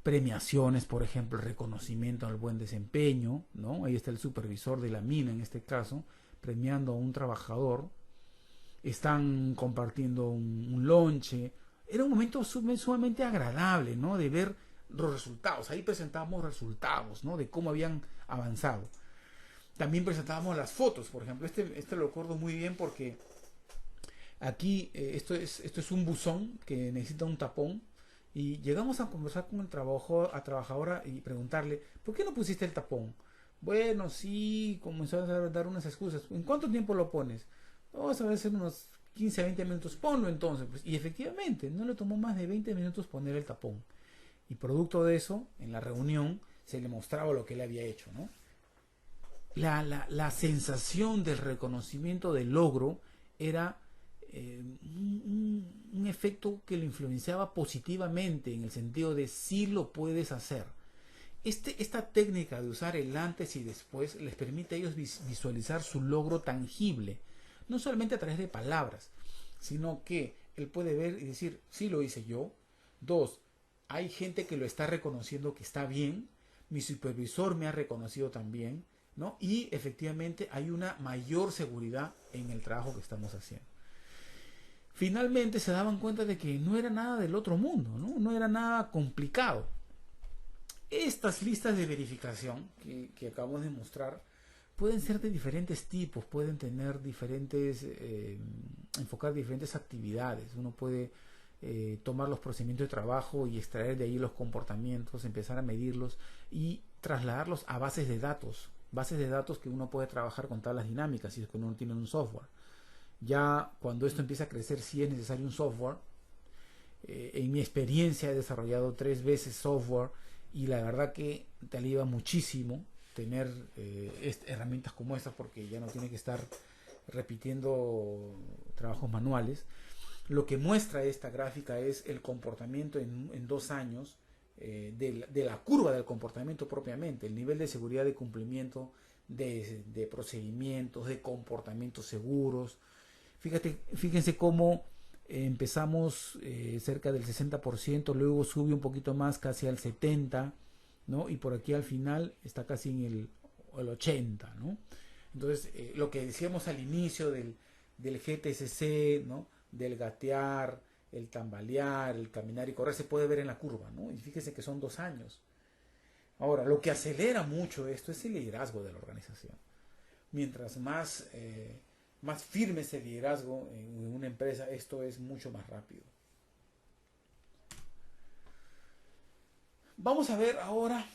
premiaciones, por ejemplo, reconocimiento al buen desempeño, ¿no? Ahí está el supervisor de la mina en este caso, premiando a un trabajador. Están compartiendo un lonche. Era un momento sumamente agradable, ¿no?, de ver los resultados. Ahí presentábamos resultados, ¿no?, de cómo habían avanzado. También presentábamos las fotos, por ejemplo. Este lo recuerdo muy bien porque aquí esto es un buzón que necesita un tapón. Y llegamos a conversar con el trabajadora y preguntarle: ¿por qué no pusiste el tapón? Bueno, sí, comenzó a dar unas excusas. ¿En cuánto tiempo lo pones? Vamos a ver, unos 15 a 20 minutos. Ponlo entonces. Pues, y efectivamente, no le tomó más de 20 minutos poner el tapón. Y producto de eso, en la reunión, se le mostraba lo que él había hecho, ¿no? La sensación del reconocimiento del logro era un efecto que lo influenciaba positivamente, en el sentido de sí lo puedes hacer. Esta técnica de usar el antes y después les permite a ellos visualizar su logro tangible, no solamente a través de palabras, sino que él puede ver y decir: sí, lo hice yo. 2, hay gente que lo está reconociendo, que está bien, mi supervisor me ha reconocido también, ¿no? Y efectivamente hay una mayor seguridad en el trabajo que estamos haciendo. finalmente se daban cuenta de que no era nada del otro mundo, ¿no? No era nada complicado. Estas listas de verificación que acabamos de mostrar pueden ser de diferentes tipos, pueden tener diferentes, enfocar diferentes actividades. Uno puede tomar los procedimientos de trabajo y extraer de ahí los comportamientos, empezar a medirlos y trasladarlos a bases de datos que uno puede trabajar con tablas dinámicas si es que uno tiene un software. Ya cuando esto empieza a crecer, sí es necesario un software. En mi experiencia he desarrollado 3 veces software y la verdad que te alivia muchísimo tener herramientas como estas, porque ya no tienes que estar repitiendo trabajos manuales. Lo que muestra esta gráfica es el comportamiento en 2 años de la curva del comportamiento propiamente, el nivel de seguridad de cumplimiento de procedimientos, de comportamientos seguros. Fíjense cómo empezamos cerca del 60%, luego sube un poquito más casi al 70%, ¿no? Y por aquí al final está casi en el 80%, ¿no? Entonces, lo que decíamos al inicio del GTCC, ¿no? Del gatear, el tambalear, el caminar y correr, se puede ver en la curva, ¿no? Y fíjense que son 2 años. Ahora, lo que acelera mucho esto es el liderazgo de la organización. Mientras más firme es el liderazgo en una empresa, esto es mucho más rápido. Vamos a ver ahora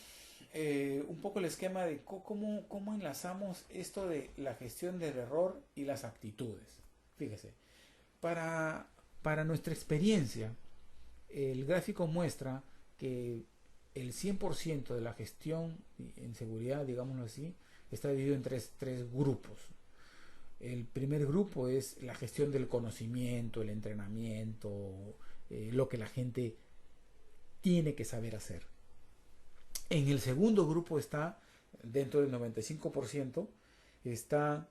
un poco el esquema de cómo enlazamos esto de la gestión del error y las actitudes. Fíjese, para nuestra experiencia, el gráfico muestra que el 100% de la gestión en seguridad, digámoslo así, está dividido en tres grupos. El primer grupo es la gestión del conocimiento, el entrenamiento, lo que la gente tiene que saber hacer. En el segundo grupo está, dentro del 95%, está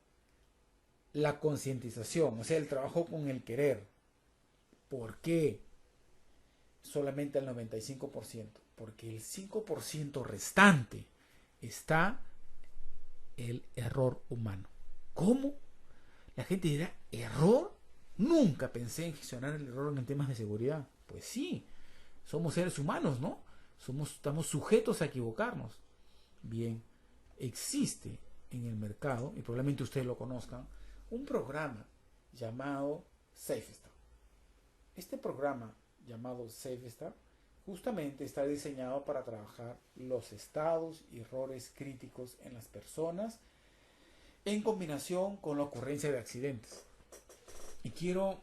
la concientización, o sea, el trabajo con el querer. ¿Por qué solamente el 95%? Porque el 5% restante está el error humano. ¿Cómo? La gente dirá, ¿error? Nunca pensé en gestionar el error en temas de seguridad. Pues sí, somos seres humanos, ¿no? Estamos sujetos a equivocarnos. Bien, existe en el mercado, y probablemente ustedes lo conozcan, un programa llamado SafeStar. Este programa llamado SafeStar justamente está diseñado para trabajar los estados y errores críticos en las personas en combinación con la ocurrencia de accidentes. Y quiero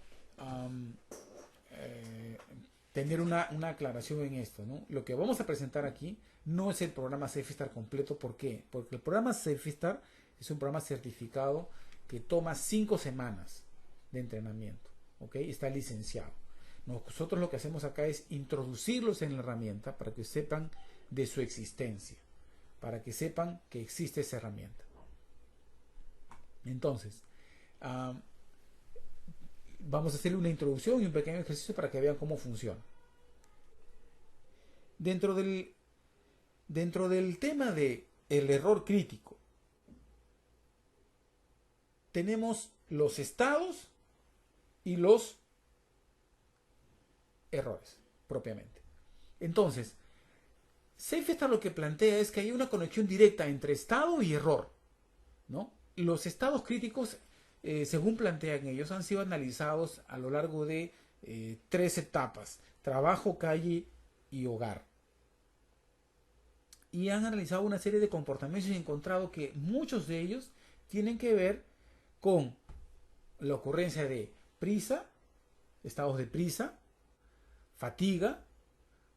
tener una aclaración en esto, ¿no? Lo que vamos a presentar aquí no es el programa SafeStar completo. ¿Por qué? Porque el programa SafeStar es un programa certificado que toma 5 semanas de entrenamiento, ¿ok? Está licenciado. Nosotros lo que hacemos acá es introducirlos en la herramienta para que sepan de su existencia, para que sepan que existe esa herramienta. Entonces, vamos a hacerle una introducción y un pequeño ejercicio para que vean cómo funciona. Dentro del tema de el error crítico, tenemos los estados y los errores propiamente. Entonces, SafeStar lo que plantea es que hay una conexión directa entre estado y error, ¿no? Los estados críticos, según plantean ellos, han sido analizados a lo largo de 3 etapas: trabajo, calle y hogar. Y han analizado una serie de comportamientos y han encontrado que muchos de ellos tienen que ver con la ocurrencia de prisa, estados de prisa, fatiga,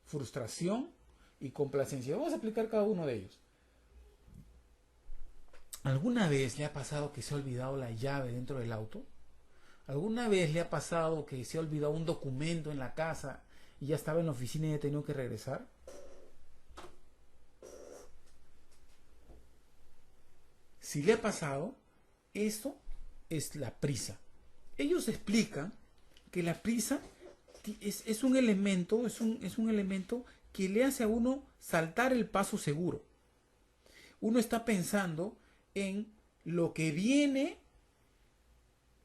frustración y complacencia. Vamos a aplicar cada uno de ellos. ¿Alguna vez le ha pasado que se ha olvidado la llave dentro del auto? ¿Alguna vez le ha pasado que se ha olvidado un documento en la casa y ya estaba en la oficina y ha tenido que regresar? Si le ha pasado, eso es la prisa. Ellos explican que la prisa es un elemento, es un elemento que le hace a uno saltar el paso seguro. Uno está pensando en lo que viene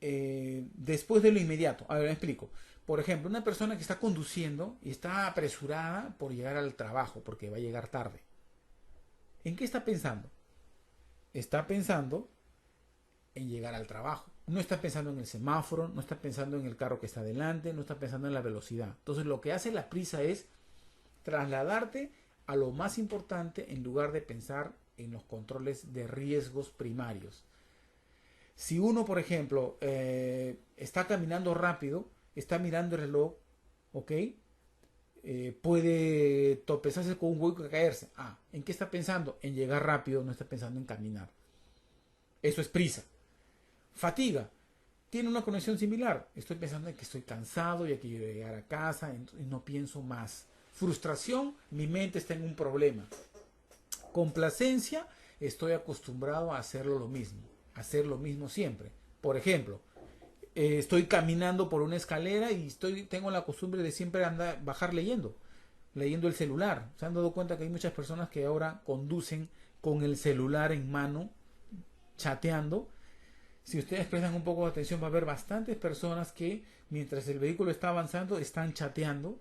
después de lo inmediato. A ver, me explico. Por ejemplo, una persona que está conduciendo y está apresurada por llegar al trabajo porque va a llegar tarde. ¿En qué está pensando? Está pensando en llegar al trabajo. No está pensando en el semáforo, no está pensando en el carro que está delante, no está pensando en la velocidad. Entonces lo que hace la prisa es trasladarte a lo más importante en lugar de pensar en los controles de riesgos primarios. Si uno, por ejemplo, está caminando rápido, está mirando el reloj, ¿ok? Puede tropezarse con un hueco y caerse. Ah, ¿en qué está pensando? En llegar rápido, no está pensando en caminar. Eso es prisa. Fatiga. Tiene una conexión similar. Estoy pensando en que estoy cansado y que quiero llegar a casa y no pienso más. Frustración, mi mente está en un problema. Complacencia, estoy acostumbrado a hacerlo lo mismo. Hacer lo mismo siempre. Por ejemplo, estoy caminando por una escalera y tengo la costumbre de siempre bajar leyendo el celular. Se han dado cuenta que hay muchas personas que ahora conducen con el celular en mano, chateando. Si ustedes prestan un poco de atención, va a haber bastantes personas que mientras el vehículo está avanzando están chateando.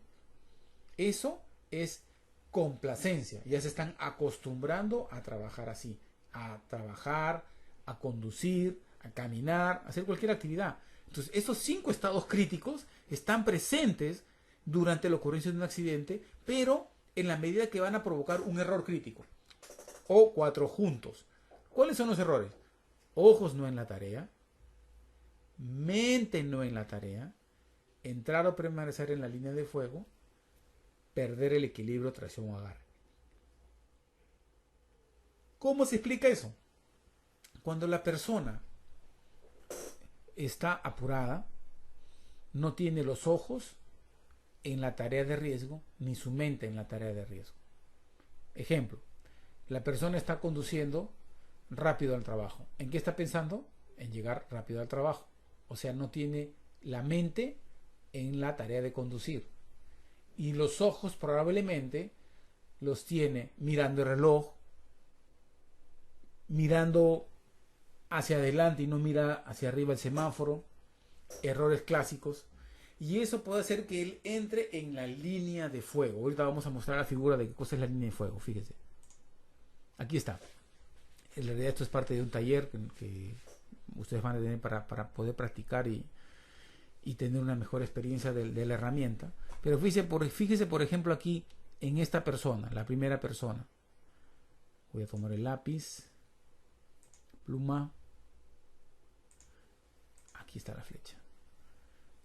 Eso es complacencia. Ya se están acostumbrando a trabajar así, a trabajar, a conducir, a caminar, a hacer cualquier actividad. Entonces, esos 5 estados críticos están presentes durante la ocurrencia de un accidente, pero en la medida que van a provocar un error crítico. O 4 juntos. ¿Cuáles son los errores? Ojos no en la tarea, mente no en la tarea, entrar o permanecer en la línea de fuego, perder el equilibrio, tracción o agarre. ¿Cómo se explica eso? Cuando la persona está apurada, no tiene los ojos en la tarea de riesgo, ni su mente en la tarea de riesgo. Ejemplo, la persona está conduciendo rápido al trabajo. ¿En qué está pensando? En llegar rápido al trabajo. O sea, no tiene la mente en la tarea de conducir. Y los ojos probablemente los tiene mirando el reloj, mirando hacia adelante y no mira hacia arriba el semáforo, errores clásicos. Y eso puede hacer que él entre en la línea de fuego. Ahorita vamos a mostrar la figura de qué cosa es la línea de fuego. Fíjense. Aquí está. En realidad esto es parte de un taller que ustedes van a tener para poder practicar y tener una mejor experiencia de la herramienta. Pero fíjese por ejemplo aquí en esta persona, la primera persona. Voy a tomar el lápiz, pluma. Aquí está la flecha.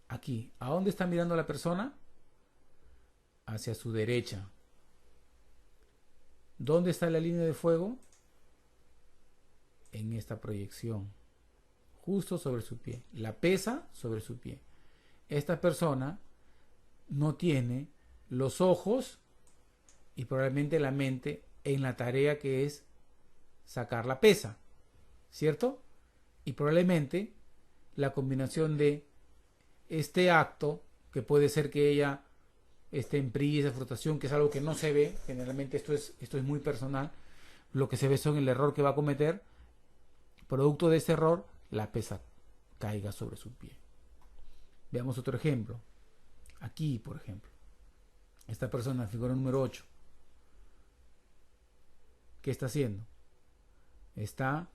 Aquí, ¿a dónde está mirando la persona? Hacia su derecha. ¿Dónde está la línea de fuego? En esta proyección, justo sobre su pie. La pesa sobre su pie. Esta persona no tiene los ojos y probablemente la mente en la tarea que es sacar la pesa, ¿cierto? Y probablemente la combinación de este acto, que puede ser que ella esté en prisa, frustración, que es algo que no se ve, generalmente esto es muy personal, lo que se ve son el error que va a cometer. Producto de ese error, la pesa caiga sobre su pie. Veamos otro ejemplo. Aquí, por ejemplo. Esta persona, figura número 8. ¿Qué está haciendo? Está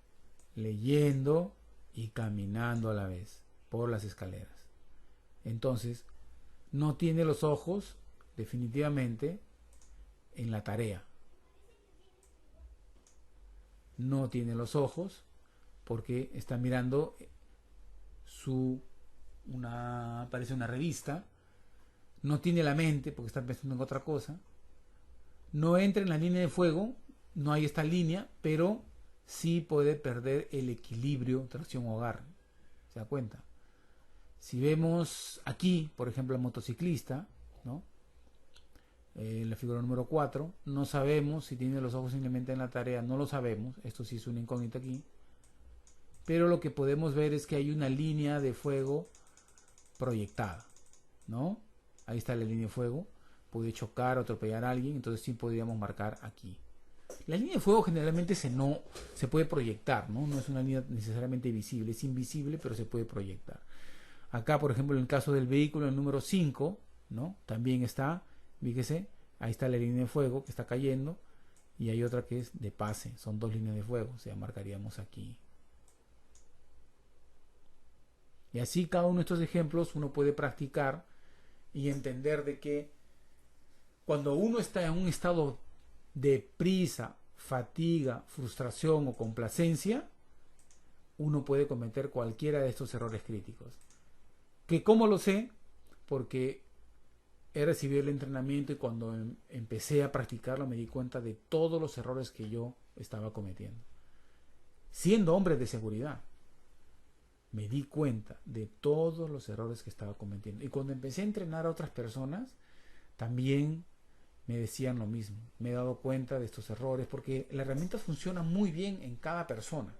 leyendo y caminando a la vez por las escaleras. Entonces, no tiene los ojos definitivamente en la tarea. No tiene los ojos porque está mirando parece una revista. No tiene la mente porque está pensando en otra cosa. No entra en la línea de fuego, no hay esta línea, pero sí puede perder el equilibrio, tracción o agarre. ¿Se da cuenta? Si vemos aquí, por ejemplo, el motociclista, ¿no? La figura número 4, no sabemos si tiene los ojos simplemente en la tarea, no lo sabemos, esto sí es una incógnita aquí, pero lo que podemos ver es que hay una línea de fuego proyectada, ¿no? Ahí está la línea de fuego, puede chocar o atropellar a alguien, entonces sí podríamos marcar aquí. La línea de fuego generalmente no se puede proyectar, ¿no? No es una línea necesariamente visible, es invisible, pero se puede proyectar. Acá, por ejemplo, en el caso del vehículo, el número 5, ¿no? También está, fíjese, ahí está la línea de fuego que está cayendo y hay otra que es de pase. Son dos líneas de fuego, o sea, marcaríamos aquí. Y así cada uno de estos ejemplos uno puede practicar y entender de que cuando uno está en un estado de prisa, fatiga, frustración o complacencia, uno puede cometer cualquiera de estos errores críticos. ¿Que cómo lo sé? Porque he recibido el entrenamiento y cuando empecé a practicarlo me di cuenta de todos los errores que yo estaba cometiendo. Siendo hombre de seguridad, me di cuenta de todos los errores que estaba cometiendo. Y cuando empecé a entrenar a otras personas, también me decían lo mismo. Me he dado cuenta de estos errores porque la herramienta funciona muy bien en cada persona.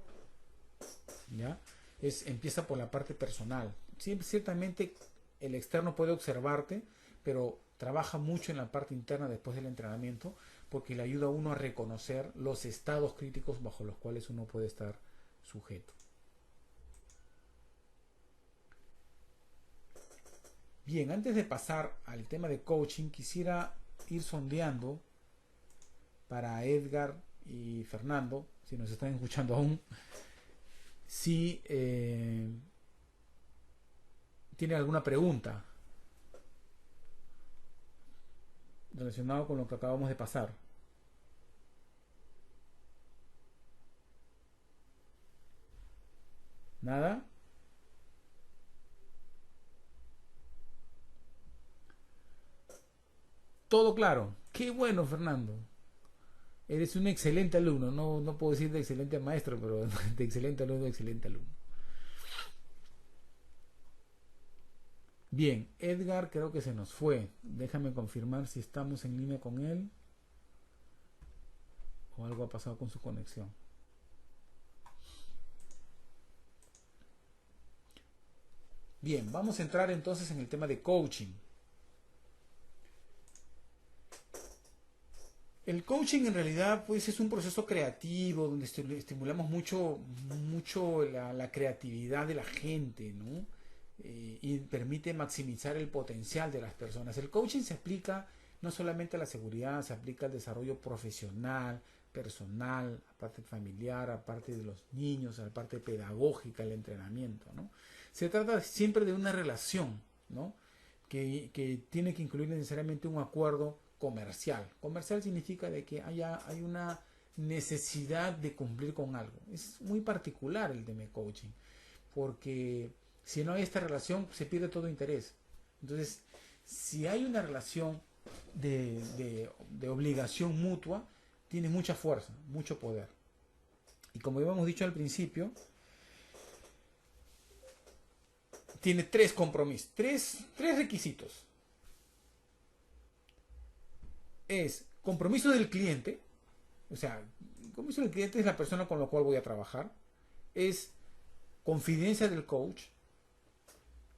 ¿Ya? Empieza por la parte personal. Ciertamente el externo puede observarte, pero trabaja mucho en la parte interna después del entrenamiento porque le ayuda a uno a reconocer los estados críticos bajo los cuales uno puede estar sujeto. Bien, antes de pasar al tema de coaching, quisiera ir sondeando para Edgar y Fernando, si nos están escuchando aún, si tienen alguna pregunta relacionado con lo que acabamos de pasar. ¿Nada? Todo claro. Qué bueno, Fernando. Eres un excelente alumno. No puedo decir de excelente maestro, pero de excelente alumno, excelente alumno. Bien, Edgar creo que se nos fue. Déjame confirmar si estamos en línea con él o algo ha pasado con su conexión. Bien, vamos a entrar entonces en el tema de coaching. El coaching en realidad pues es un proceso creativo donde estimulamos mucho la creatividad de la gente, ¿no? Y permite maximizar el potencial de las personas. El coaching se aplica no solamente a la seguridad, se aplica al desarrollo profesional, personal, a parte familiar, a parte de los niños, a la parte pedagógica, el entrenamiento, ¿no? Se trata siempre de una relación, ¿no? Que tiene que incluir necesariamente un acuerdo comercial. Comercial significa de que hay una necesidad de cumplir con algo. Es muy particular el tema de coaching, porque si no hay esta relación se pierde todo interés. Entonces, si hay una relación de obligación mutua, tiene mucha fuerza, mucho poder. Y como habíamos dicho al principio, tiene tres compromisos, tres requisitos. Es compromiso del cliente, o sea, compromiso del cliente es la persona con la cual voy a trabajar, es confidencia del coach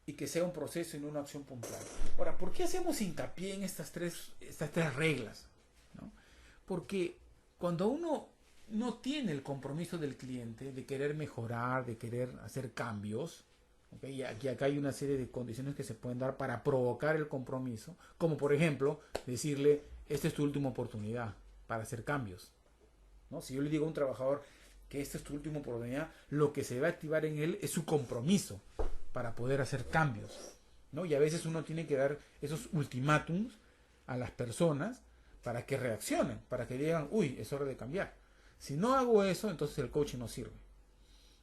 y que sea un proceso y no una acción puntual. Ahora, ¿por qué hacemos hincapié en estas tres reglas? ¿No? Porque cuando uno no tiene el compromiso del cliente de querer mejorar, de querer hacer cambios, ¿okay? Y acá hay una serie de condiciones que se pueden dar para provocar el compromiso, como por ejemplo decirle, esta es tu última oportunidad para hacer cambios, ¿no? Si yo le digo a un trabajador que esta es tu última oportunidad, lo que se va a activar en él es su compromiso para poder hacer cambios, ¿no? Y a veces uno tiene que dar esos ultimátums a las personas para que reaccionen, para que digan, uy, es hora de cambiar. Si no hago eso, entonces el coaching no sirve.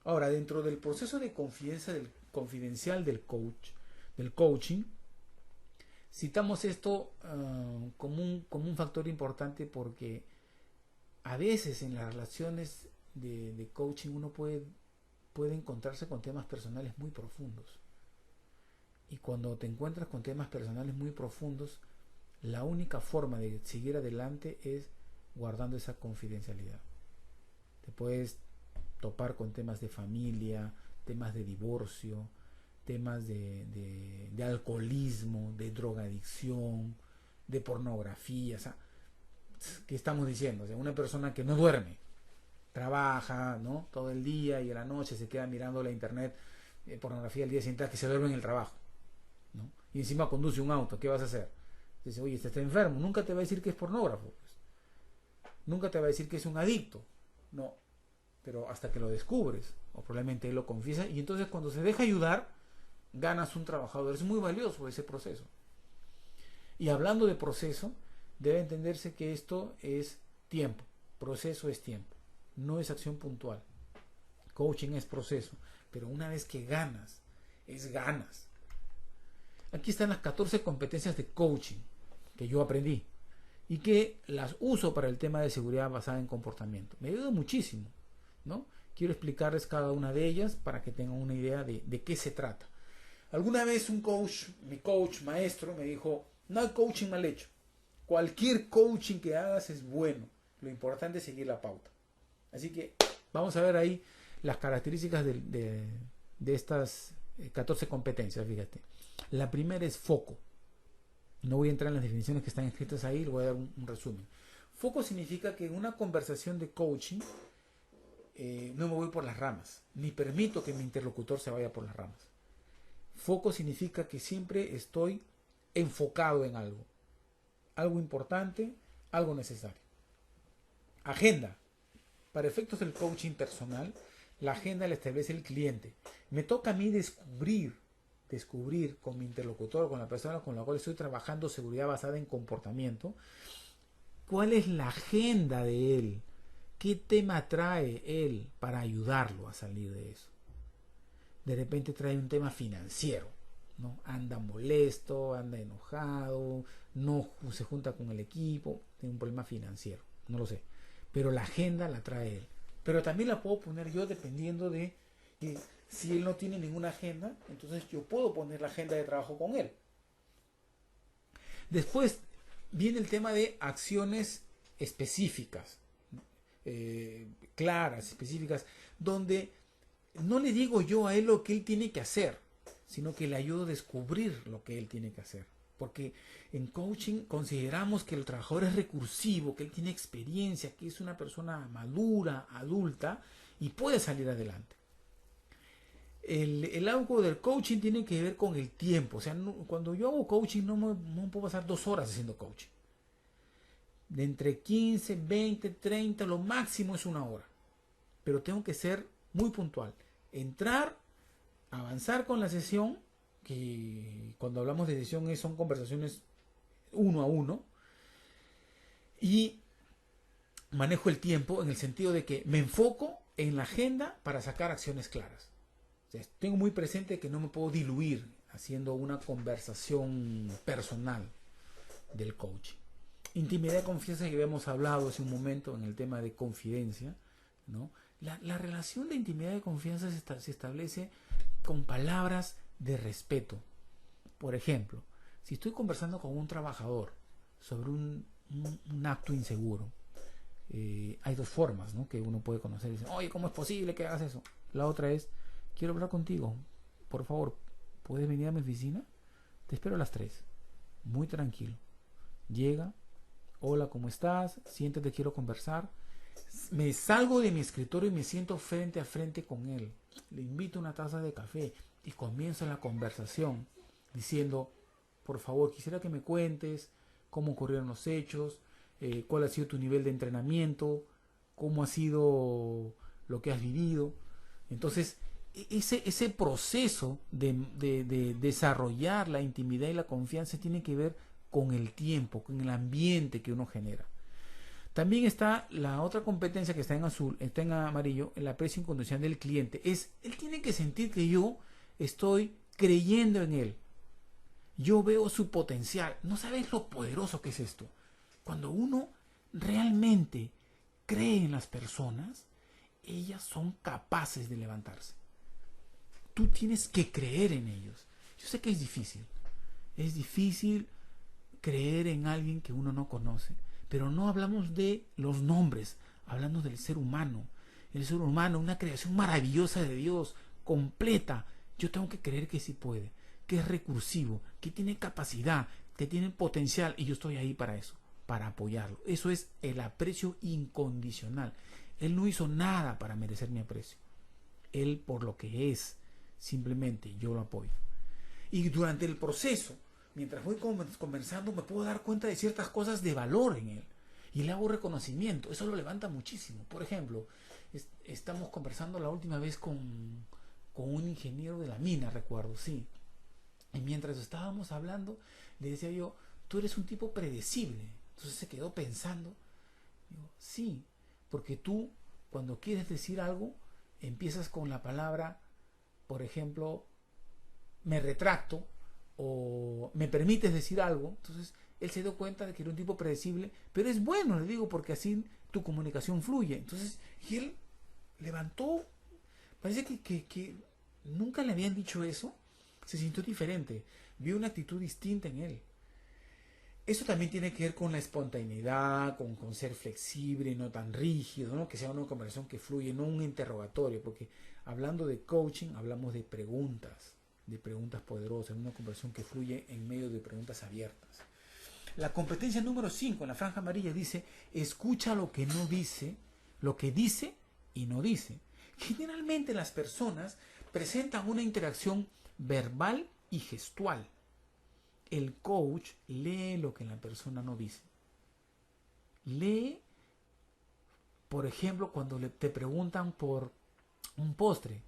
Ahora, dentro del proceso de confidencial del coaching, citamos esto como un factor importante porque a veces en las relaciones de coaching uno puede encontrarse con temas personales muy profundos. Y cuando te encuentras con temas personales muy profundos, la única forma de seguir adelante es guardando esa confidencialidad. Te puedes topar con temas de familia, temas de divorcio, temas de alcoholismo, de drogadicción, de pornografía. O sea, que estamos diciendo, o sea, una persona que no duerme, trabaja, ¿no?, todo el día y en la noche se queda mirando la internet, pornografía el día siguiente, que se duerme en el trabajo, ¿no? Y encima conduce un auto, ¿qué vas a hacer? Dice, oye, este está enfermo, nunca te va a decir que es pornógrafo, pues. Nunca te va a decir que es un adicto, no, pero hasta que lo descubres, o probablemente él lo confiesa, y entonces cuando se deja ayudar, ganas un trabajador. Es muy valioso ese proceso. Y hablando de proceso, debe entenderse que esto es tiempo. Proceso es tiempo. No es acción puntual. Coaching es proceso. Pero una vez que ganas, es ganas. Aquí están las 14 competencias de coaching que yo aprendí y que las uso para el tema de seguridad basada en comportamiento. Me ayuda muchísimo, ¿no? Quiero explicarles cada una de ellas para que tengan una idea de qué se trata. Alguna vez un coach, mi coach maestro, me dijo, no hay coaching mal hecho. Cualquier coaching que hagas es bueno. Lo importante es seguir la pauta. Así que vamos a ver ahí las características de estas 14 competencias, fíjate. La primera es foco. No voy a entrar en las definiciones que están escritas ahí, le voy a dar un resumen. Foco significa que en una conversación de coaching no me voy por las ramas, ni permito que mi interlocutor se vaya por las ramas. Foco significa que siempre estoy enfocado en algo. Algo importante, algo necesario. Agenda. Para efectos del coaching personal, la agenda la establece el cliente. Me toca a mí descubrir con mi interlocutor, con la persona con la cual estoy trabajando seguridad basada en comportamiento, cuál es la agenda de él, qué tema trae él para ayudarlo a salir de eso. De repente trae un tema financiero, ¿no? Anda molesto, anda enojado, no se junta con el equipo, tiene un problema financiero, no lo sé. Pero la agenda la trae él. Pero también la puedo poner yo dependiendo de que si él no tiene ninguna agenda, entonces yo puedo poner la agenda de trabajo con él. Después viene el tema de acciones específicas, claras, específicas, donde no le digo yo a él lo que él tiene que hacer, sino que le ayudo a descubrir lo que él tiene que hacer. Porque en coaching consideramos que el trabajador es recursivo, que él tiene experiencia, que es una persona madura, adulta y puede salir adelante. El algo del coaching tiene que ver con el tiempo. O sea, cuando yo hago coaching no puedo pasar 2 horas haciendo coaching. De entre 15, 20, 30, lo máximo es 1 hora. Pero tengo que ser muy puntual. Entrar, avanzar con la sesión, que cuando hablamos de sesión son conversaciones 1 a 1, y manejo el tiempo en el sentido de que me enfoco en la agenda para sacar acciones claras. O sea, tengo muy presente que no me puedo diluir haciendo una conversación personal del coaching. Intimidad y confianza, que habíamos hablado hace un momento en el tema de confidencia, ¿no? La relación de intimidad y confianza se establece con palabras de respeto. Por ejemplo, si estoy conversando con un trabajador sobre un acto inseguro, hay 2 formas, ¿no?, que uno puede conocer. Dicen, oye, ¿cómo es posible que hagas eso? La otra es, quiero hablar contigo, por favor, ¿puedes venir a mi oficina? Te espero a las 3. Muy tranquilo. Llega, hola, ¿cómo estás? Siéntate, quiero conversar. Me salgo de mi escritorio y me siento frente a frente con él. Le invito una taza de café y comienzo la conversación diciendo, por favor, quisiera que me cuentes cómo ocurrieron los hechos, cuál ha sido tu nivel de entrenamiento, cómo ha sido lo que has vivido. Entonces, ese proceso de desarrollar la intimidad y la confianza tiene que ver con el tiempo, con el ambiente que uno genera. También está la otra competencia que está en azul, está en amarillo, el aprecio incondicional del cliente. Él tiene que sentir que yo estoy creyendo en él. Yo veo su potencial. No sabes lo poderoso que es esto. Cuando uno realmente cree en las personas, ellas son capaces de levantarse. Tú tienes que creer en ellos. Yo sé que es difícil. Es difícil creer en alguien que uno no conoce. Pero no hablamos de los nombres, hablamos del ser humano. El ser humano, una creación maravillosa de Dios, completa. Yo tengo que creer que sí puede, que es recursivo, que tiene capacidad, que tiene potencial, y yo estoy ahí para eso. para apoyarlo. Eso es el aprecio incondicional. Él no hizo nada para merecer mi aprecio. Él por lo que es, simplemente yo lo apoyo. Y durante el proceso, mientras voy conversando, me puedo dar cuenta de ciertas cosas de valor en él. Y le hago reconocimiento. Eso lo levanta muchísimo. Por ejemplo, estamos conversando la última vez con un ingeniero de la mina, recuerdo, sí. Y mientras estábamos hablando, le decía yo, tú eres un tipo predecible. Entonces se quedó pensando. Digo, sí, porque tú, cuando quieres decir algo, empiezas con la palabra, por ejemplo, me retracto o me permites decir algo. Entonces él se dio cuenta de que era un tipo predecible, pero es bueno, le digo, porque así tu comunicación fluye. Entonces, y él levantó, parece que nunca le habían dicho eso, se sintió diferente, vio una actitud distinta en él. Eso también tiene que ver con la espontaneidad, con ser flexible, no tan rígido, ¿no? Que sea una conversación que fluye, no un interrogatorio, porque hablando de coaching hablamos de preguntas poderosas, una conversación que fluye en medio de preguntas abiertas. La competencia número 5 en la franja amarilla dice, escucha lo que no dice, lo que dice y no dice. Generalmente las personas presentan una interacción verbal y gestual. El coach lee lo que la persona no dice. Lee, por ejemplo, cuando te preguntan por un postre.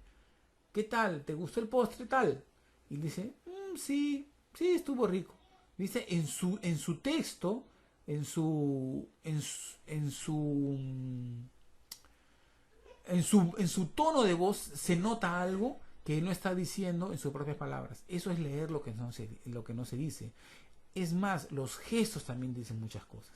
¿Qué tal? ¿Te gustó el postre tal? Y dice, sí, sí, estuvo rico. Dice, en su texto, en su, en su, en su, en su tono de voz se nota algo que no está diciendo en sus propias palabras. Eso es leer lo que no se dice. Es más, los gestos también dicen muchas cosas.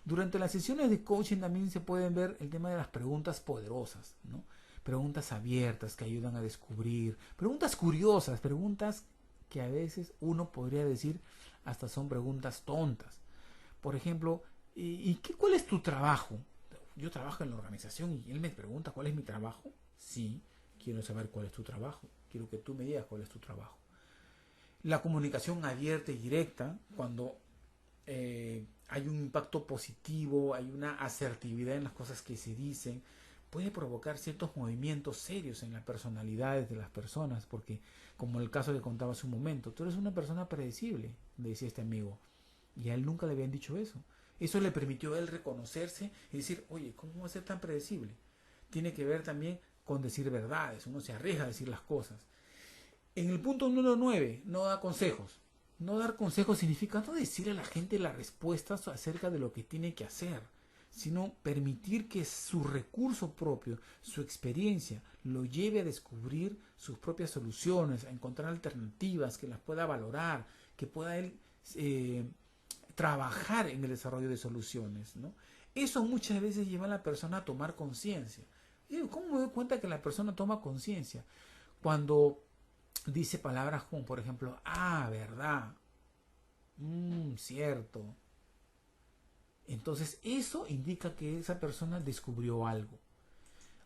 Durante las sesiones de coaching también se pueden ver el tema de las preguntas poderosas, ¿no? Preguntas abiertas que ayudan a descubrir, preguntas curiosas, preguntas que a veces uno podría decir hasta son preguntas tontas. Por ejemplo, ¿cuál es tu trabajo? Yo trabajo en la organización y él me pregunta ¿cuál es mi trabajo? Sí, quiero saber cuál es tu trabajo. Quiero que tú me digas cuál es tu trabajo. La comunicación abierta y directa, cuando hay un impacto positivo, hay una asertividad en las cosas que se dicen, puede provocar ciertos movimientos serios en las personalidades de las personas, porque como el caso que contaba hace un momento, tú eres una persona predecible, decía este amigo, y a él nunca le habían dicho eso. Eso le permitió a él reconocerse y decir, oye, ¿cómo va a ser tan predecible? Tiene que ver también con decir verdades, uno se arriesga a decir las cosas. En el punto número 9, no da consejos. No dar consejos significa no decirle a la gente las respuestas acerca de lo que tiene que hacer, sino permitir que su recurso propio, su experiencia, lo lleve a descubrir sus propias soluciones, a encontrar alternativas, que las pueda valorar, que pueda él trabajar en el desarrollo de soluciones, ¿no? Eso muchas veces lleva a la persona a tomar conciencia. ¿Cómo me doy cuenta que la persona toma conciencia? Cuando dice palabras como, por ejemplo, verdad, cierto. Entonces eso indica que esa persona descubrió algo.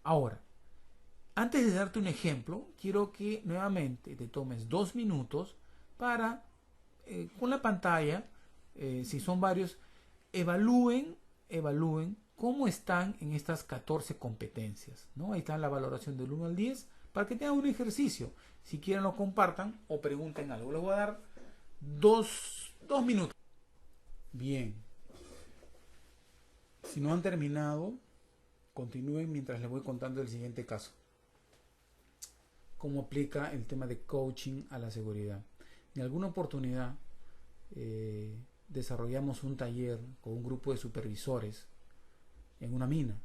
Ahora, antes de darte un ejemplo, quiero que nuevamente te tomes 2 minutos para, con la pantalla, si son varios, evalúen cómo están en estas 14 competencias, ¿no? Ahí está la valoración del 1 al 10 para que tengan un ejercicio. Si quieren lo compartan o pregunten algo. Les voy a dar 2 minutos. Bien. Si no han terminado, continúen mientras les voy contando el siguiente caso. Cómo aplica el tema de coaching a la seguridad. En alguna oportunidad desarrollamos un taller con un grupo de supervisores en una mina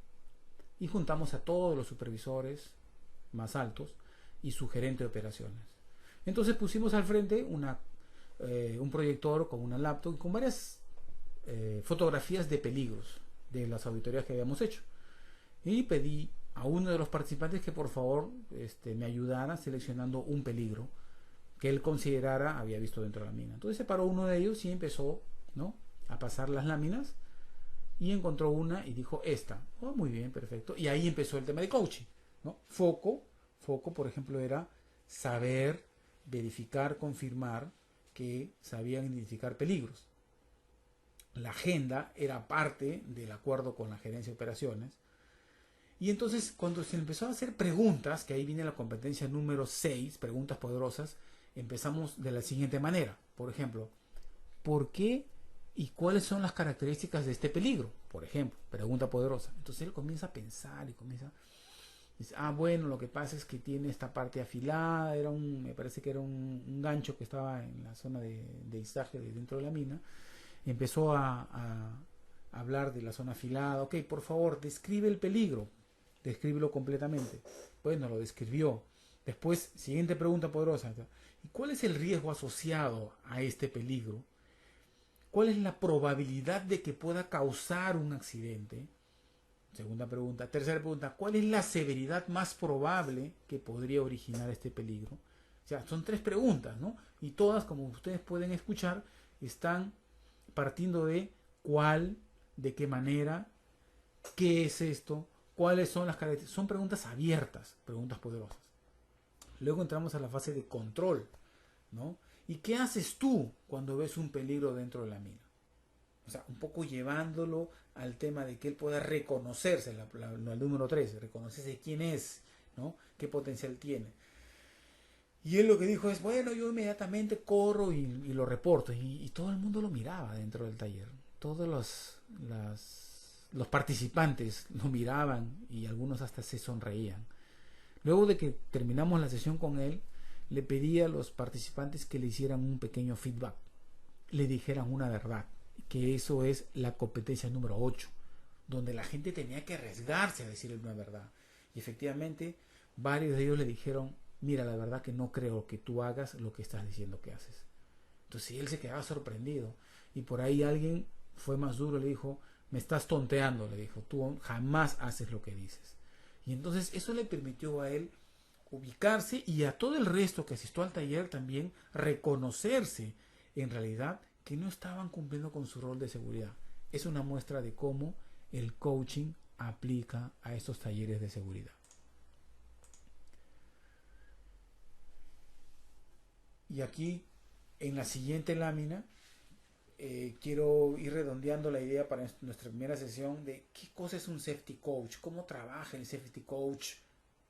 y juntamos a todos los supervisores más altos y su gerente de operaciones. Entonces pusimos al frente un proyector con una laptop con varias fotografías de peligros de las auditorías que habíamos hecho y pedí a uno de los participantes que por favor me ayudara seleccionando un peligro que él considerara había visto dentro de la mina. Entonces separó uno de ellos y empezó, ¿no?, a pasar las láminas y encontró una y dijo esta. Oh, muy bien, perfecto. Y ahí empezó el tema de coaching, ¿no? Foco, por ejemplo, era saber, verificar, confirmar que sabían identificar peligros. La agenda era parte del acuerdo con la gerencia de operaciones. Y entonces cuando se empezó a hacer preguntas, que ahí viene la competencia número 6, preguntas poderosas, empezamos de la siguiente manera. Por ejemplo, ¿por qué y cuáles son las características de este peligro? Por ejemplo, pregunta poderosa. Entonces él comienza a pensar y comienza... Dice, bueno, lo que pasa es que tiene esta parte afilada, me parece que era un gancho que estaba en la zona de izaje dentro de la mina. Empezó a hablar de la zona afilada. Ok, por favor, describe el peligro. Descríbelo completamente. Bueno, lo describió. Después, siguiente pregunta poderosa. ¿Y cuál es el riesgo asociado a este peligro? ¿Cuál es la probabilidad de que pueda causar un accidente? Segunda pregunta. Tercera pregunta. ¿Cuál es la severidad más probable que podría originar este peligro? O sea, son 3 preguntas, ¿no? Y todas, como ustedes pueden escuchar, están partiendo de cuál, de qué manera, qué es esto, cuáles son las características. Son preguntas abiertas, preguntas poderosas. Luego entramos a la fase de control, ¿no? ¿Y qué haces tú cuando ves un peligro dentro de la mina? O sea, un poco llevándolo al tema de que él pueda reconocerse, el número 3, reconocerse quién es, ¿no? Qué potencial tiene. Y él lo que dijo es, bueno, yo inmediatamente corro y lo reporto. Y todo el mundo lo miraba dentro del taller. Todos los participantes lo miraban y algunos hasta se sonreían. Luego de que terminamos la sesión con él, le pedí a los participantes que le hicieran un pequeño feedback. Le dijeran una verdad, que eso es la competencia número 8, donde la gente tenía que arriesgarse a decirle una verdad. Y efectivamente, varios de ellos le dijeron, mira, la verdad que no creo que tú hagas lo que estás diciendo que haces. Entonces él se quedaba sorprendido. Y por ahí alguien fue más duro, le dijo, me estás tonteando, le dijo, tú jamás haces lo que dices. Y entonces eso le permitió a él ubicarse y a todo el resto que asistió al taller también reconocerse en realidad que no estaban cumpliendo con su rol de seguridad. Es una muestra de cómo el coaching aplica a estos talleres de seguridad. Y aquí, en la siguiente lámina, quiero ir redondeando la idea para nuestra primera sesión de qué cosa es un safety coach, cómo trabaja el safety coach,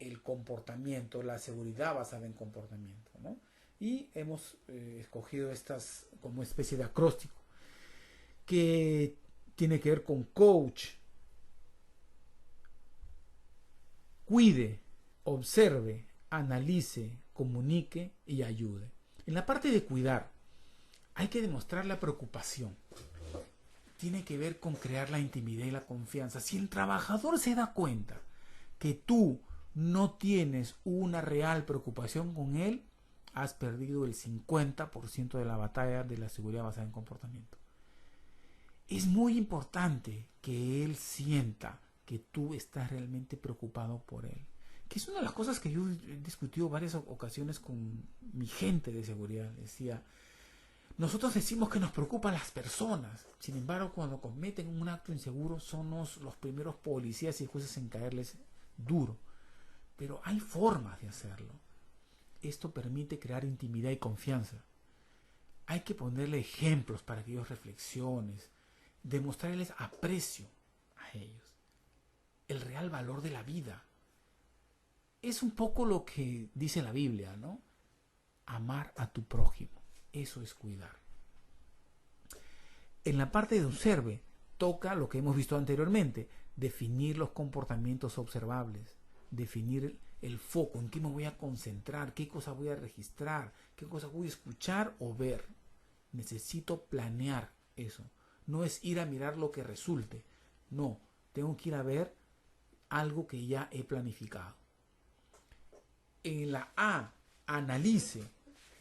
el comportamiento, la seguridad basada en comportamiento, ¿no? Y hemos escogido estas como especie de acróstico que tiene que ver con coach, cuide, observe, analice, comunique y ayude. En la parte de cuidar, hay que demostrar la preocupación. Tiene que ver con crear la intimidad y la confianza. Si el trabajador se da cuenta que tú no tienes una real preocupación con él, has perdido el 50% de la batalla de la seguridad basada en comportamiento. Es muy importante que él sienta que tú estás realmente preocupado por él. Que es una de las cosas que yo he discutido varias ocasiones con mi gente de seguridad. Decía, nosotros decimos que nos preocupan las personas. Sin embargo, cuando cometen un acto inseguro, somos los primeros policías y jueces en caerles duro. Pero hay formas de hacerlo. Esto permite crear intimidad y confianza. Hay que ponerle ejemplos para que ellos reflexionen, demostrarles aprecio a ellos, el real valor de la vida. Es un poco lo que dice la Biblia, ¿no? Amar a tu prójimo. Eso es cuidar. En la parte de observe, toca lo que hemos visto anteriormente, definir los comportamientos observables, definir el foco, en qué me voy a concentrar, qué cosa voy a registrar, qué cosa voy a escuchar o ver. Necesito planear eso. No es ir a mirar lo que resulte. No, tengo que ir a ver algo que ya he planificado. En la A, analice.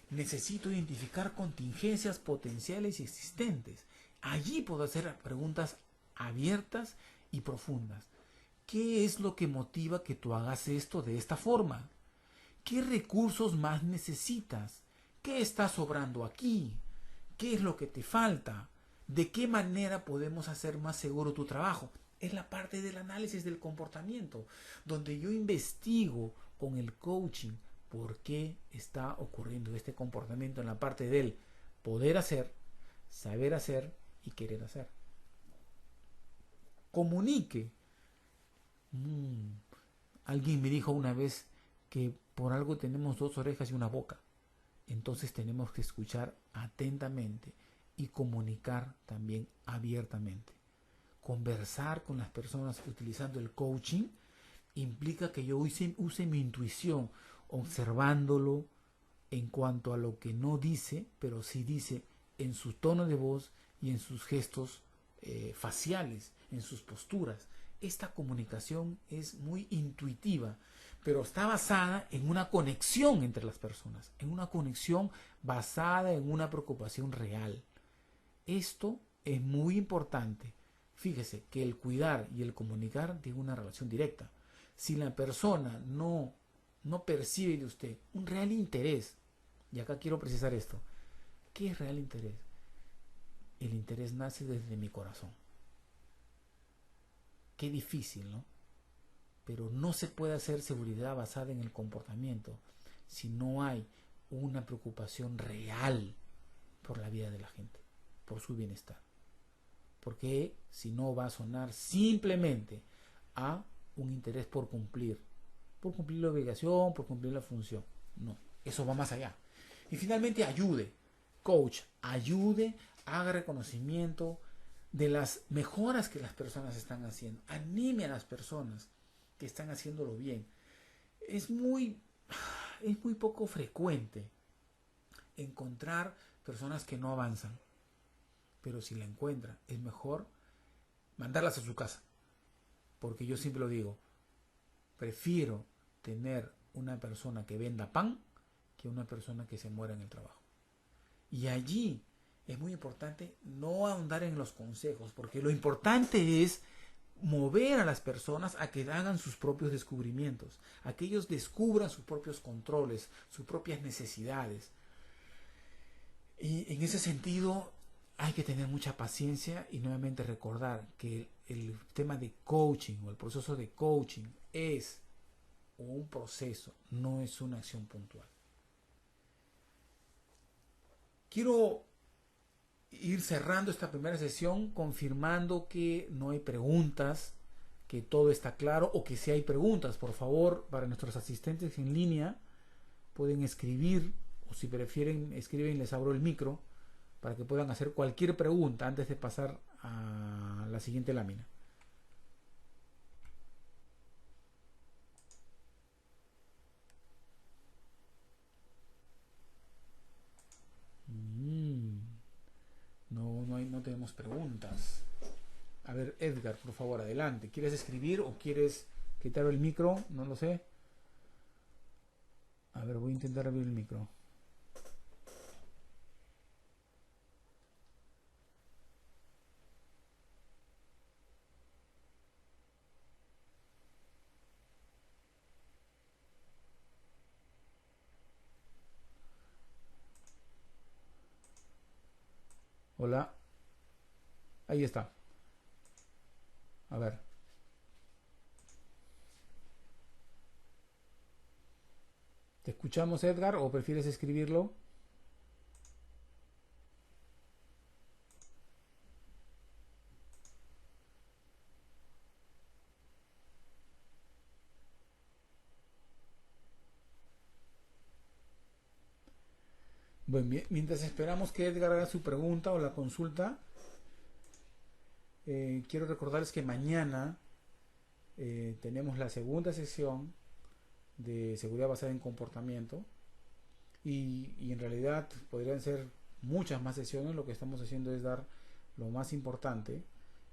Necesito identificar contingencias potenciales y existentes. Allí puedo hacer preguntas abiertas y profundas. ¿Qué es lo que motiva que tú hagas esto de esta forma? ¿Qué recursos más necesitas? ¿Qué está sobrando aquí? ¿Qué es lo que te falta? ¿De qué manera podemos hacer más seguro tu trabajo? Es la parte del análisis del comportamiento, donde yo investigo con el coaching por qué está ocurriendo este comportamiento en la parte del poder hacer, saber hacer y querer hacer. Comunique. Alguien me dijo una vez que por algo tenemos dos orejas y una boca. Entonces tenemos que escuchar atentamente y comunicar también abiertamente. Conversar con las personas utilizando el coaching implica que yo use mi intuición, observándolo en cuanto a lo que no dice, pero sí dice en su tono de voz y en sus gestos faciales, en sus posturas. Esta comunicación es muy intuitiva, pero está basada en una conexión entre las personas, en una conexión basada en una preocupación real. Esto es muy importante. Fíjese que el cuidar y el comunicar tienen una relación directa. Si la persona no percibe de usted un real interés, y acá quiero precisar esto, ¿qué es real interés? El interés nace desde mi corazón. Qué difícil, ¿no? Pero no se puede hacer seguridad basada en el comportamiento si no hay una preocupación real por la vida de la gente, por su bienestar. Porque si no va a sonar simplemente a un interés por cumplir la obligación, por cumplir la función. No, eso va más allá. Y finalmente ayude, coach, ayude, haga reconocimiento de las mejoras que las personas están haciendo, anime a las personas que están haciéndolo bien. Es muy poco frecuente encontrar personas que no avanzan, pero si la encuentra es mejor mandarlas a su casa, porque yo siempre lo digo, prefiero tener una persona que venda pan que una persona que se muera en el trabajo. Y allí es muy importante no ahondar en los consejos, porque lo importante es mover a las personas a que hagan sus propios descubrimientos, a que ellos descubran sus propios controles, sus propias necesidades. Y en ese sentido hay que tener mucha paciencia y nuevamente recordar que el tema de coaching o el proceso de coaching es un proceso, no es una acción puntual. Quiero ir cerrando esta primera sesión confirmando que no hay preguntas, que todo está claro, o que si hay preguntas, por favor, para nuestros asistentes en línea, pueden escribir, o si prefieren escriben, les abro el micro para que puedan hacer cualquier pregunta antes de pasar a la siguiente lámina. No tenemos preguntas. A ver, Edgar, por favor, adelante. ¿Quieres escribir o quieres quitar el micro? No lo sé. A ver, voy a intentar abrir el micro. Hola. Ahí está. A ver. ¿Te escuchamos, Edgar, o prefieres escribirlo? Bueno, mientras esperamos que Edgar haga su pregunta o la consulta, quiero recordarles que mañana tenemos la segunda sesión de seguridad basada en comportamiento y en realidad podrían ser muchas más sesiones. Lo que estamos haciendo es dar lo más importante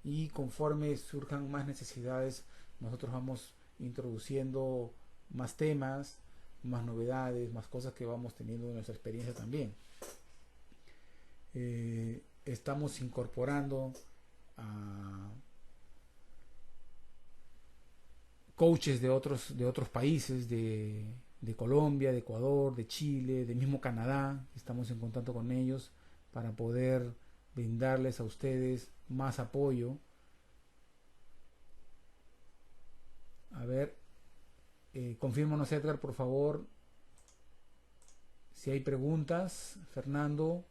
y conforme surjan más necesidades nosotros vamos introduciendo más temas, más novedades, más cosas que vamos teniendo en nuestra experiencia también. Estamos incorporando a coaches de otros países, de Colombia, de Ecuador, de Chile, de mismo Canadá. Estamos en contacto con ellos para poder brindarles a ustedes más apoyo. A ver, confírmanos, Edgar, por favor, si hay preguntas. Fernando.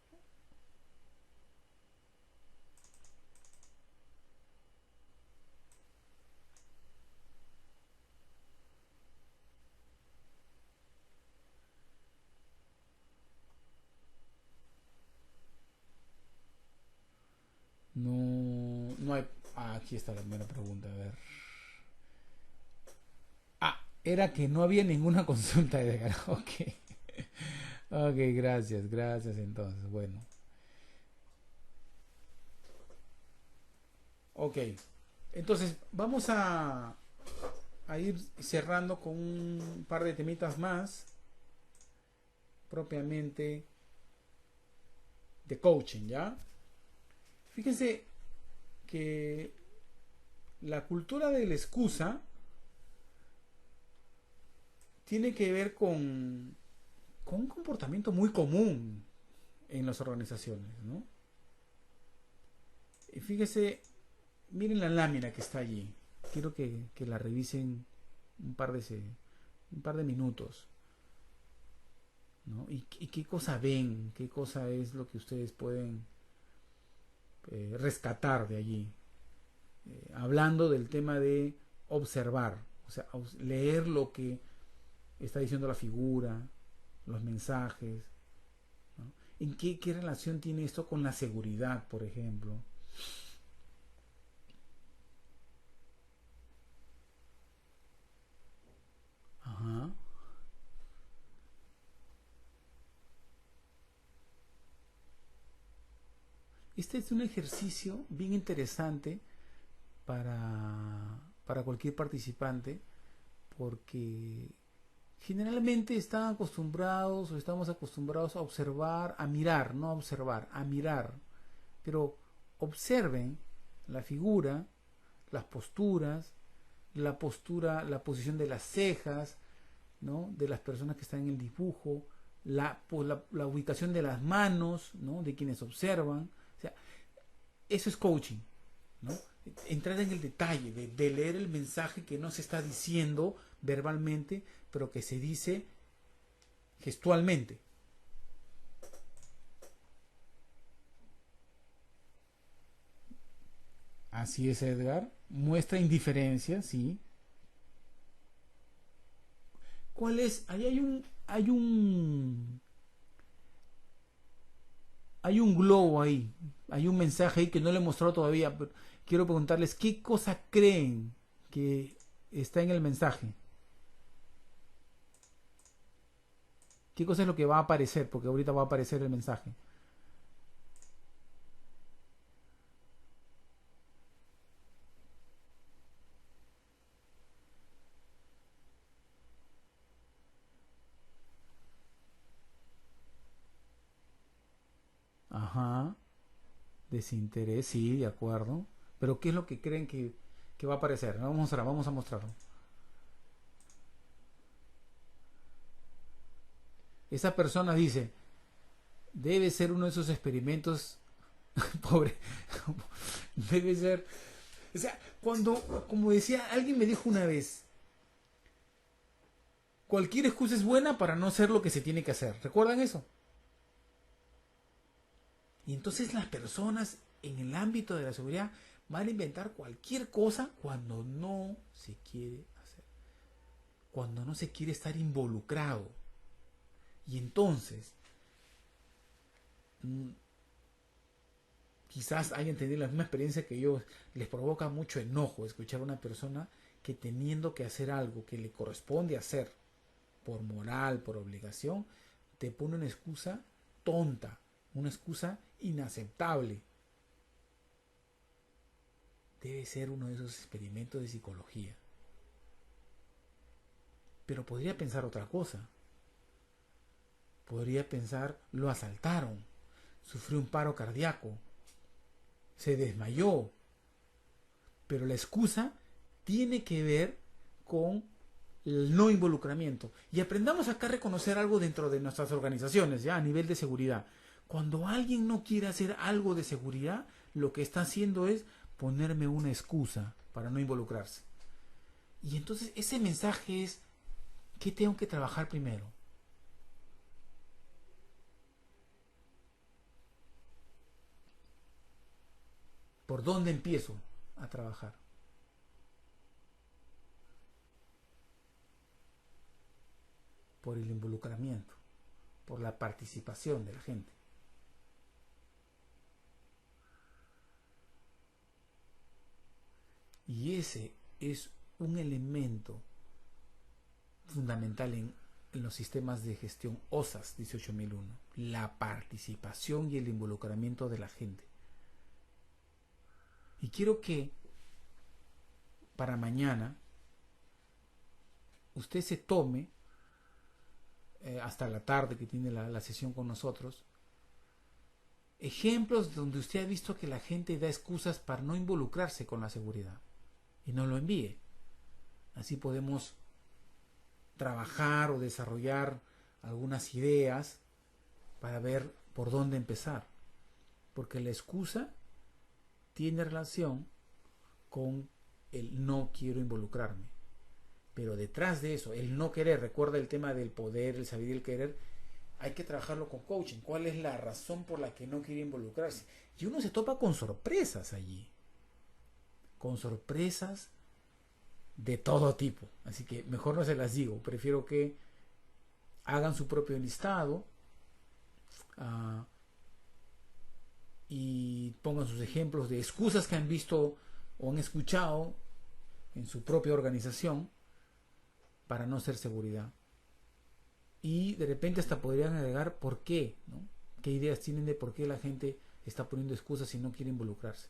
Aquí está la primera pregunta, a ver. Ah, era que no había ninguna consulta, Edgar. Ok. Ok, gracias, gracias entonces. Bueno. Ok. Entonces, vamos a ir cerrando con un par de temitas más, propiamente de coaching, ¿ya? Fíjense que la cultura de la excusa tiene que ver con un comportamiento muy común en las organizaciones, ¿no? Y fíjese, miren la lámina que está allí. Quiero que la revisen un par de minutos, ¿no? Y qué cosa ven, qué cosa es lo que ustedes pueden rescatar de allí. Hablando del tema de observar, o sea, leer lo que está diciendo la figura, los mensajes, ¿no? ¿En qué relación tiene esto con la seguridad, por ejemplo? Ajá. Este es un ejercicio bien interesante para cualquier participante porque generalmente están acostumbrados o estamos acostumbrados a observar, a mirar, no a observar, a mirar. Pero observen la figura, las posturas, la posición de las cejas, ¿no? De las personas que están en el dibujo, la ubicación de las manos, ¿no? De quienes observan. O sea, eso es coaching, ¿no? Entrar en el detalle de leer el mensaje que no se está diciendo verbalmente, pero que se dice gestualmente. Así es, Edgar. Muestra indiferencia, sí. ¿Cuál es? Ahí hay un globo ahí, hay un mensaje ahí que no le he mostrado todavía, pero quiero preguntarles qué cosa creen que está en el mensaje. ¿Qué cosa es lo que va a aparecer? Porque ahorita va a aparecer el mensaje. Ajá, desinterés, sí, de acuerdo. Pero ¿qué es lo que creen que va a aparecer? Vamos a mostrarlo. Esa persona dice, debe ser uno de esos experimentos, pobre, debe ser, o sea, como decía, alguien me dijo una vez, cualquier excusa es buena para no hacer lo que se tiene que hacer. ¿Recuerdan eso? Y entonces las personas en el ámbito de la seguridad van a inventar cualquier cosa cuando no se quiere hacer, cuando no se quiere estar involucrado. Y entonces, quizás hayan tenido la misma experiencia que yo, les provoca mucho enojo escuchar a una persona que teniendo que hacer algo que le corresponde hacer por moral, por obligación, te pone una excusa tonta, una excusa inaceptable. Debe ser uno de esos experimentos de psicología. Pero podría pensar otra cosa. Podría pensar, lo asaltaron, sufrió un paro cardíaco, se desmayó. Pero la excusa tiene que ver con el no involucramiento. Y aprendamos acá a reconocer algo dentro de nuestras organizaciones, ya a nivel de seguridad. Cuando alguien no quiere hacer algo de seguridad, lo que está haciendo es ponerme una excusa para no involucrarse. Y entonces ese mensaje es, ¿qué tengo que trabajar primero? ¿Por dónde empiezo a trabajar? Por el involucramiento, por la participación de la gente. Y ese es un elemento fundamental en los sistemas de gestión OSAS 18001, la participación y el involucramiento de la gente. Y quiero que para mañana usted se tome, hasta la tarde que tiene la sesión con nosotros, ejemplos donde usted ha visto que la gente da excusas para no involucrarse con la seguridad y nos lo envíe. Así podemos trabajar o desarrollar algunas ideas para ver por dónde empezar, porque la excusa tiene relación con el no quiero involucrarme, pero detrás de eso, el no querer, recuerda el tema del poder, el saber y el querer, hay que trabajarlo con coaching. ¿Cuál es la razón por la que no quiere involucrarse? Y uno se topa con sorpresas allí, con sorpresas de todo tipo, así que mejor no se las digo, prefiero que hagan su propio listado y pongan sus ejemplos de excusas que han visto o han escuchado en su propia organización para no hacer seguridad, y de repente hasta podrían agregar por qué, ¿no? ¿Qué ideas tienen de por qué la gente está poniendo excusas y no quiere involucrarse?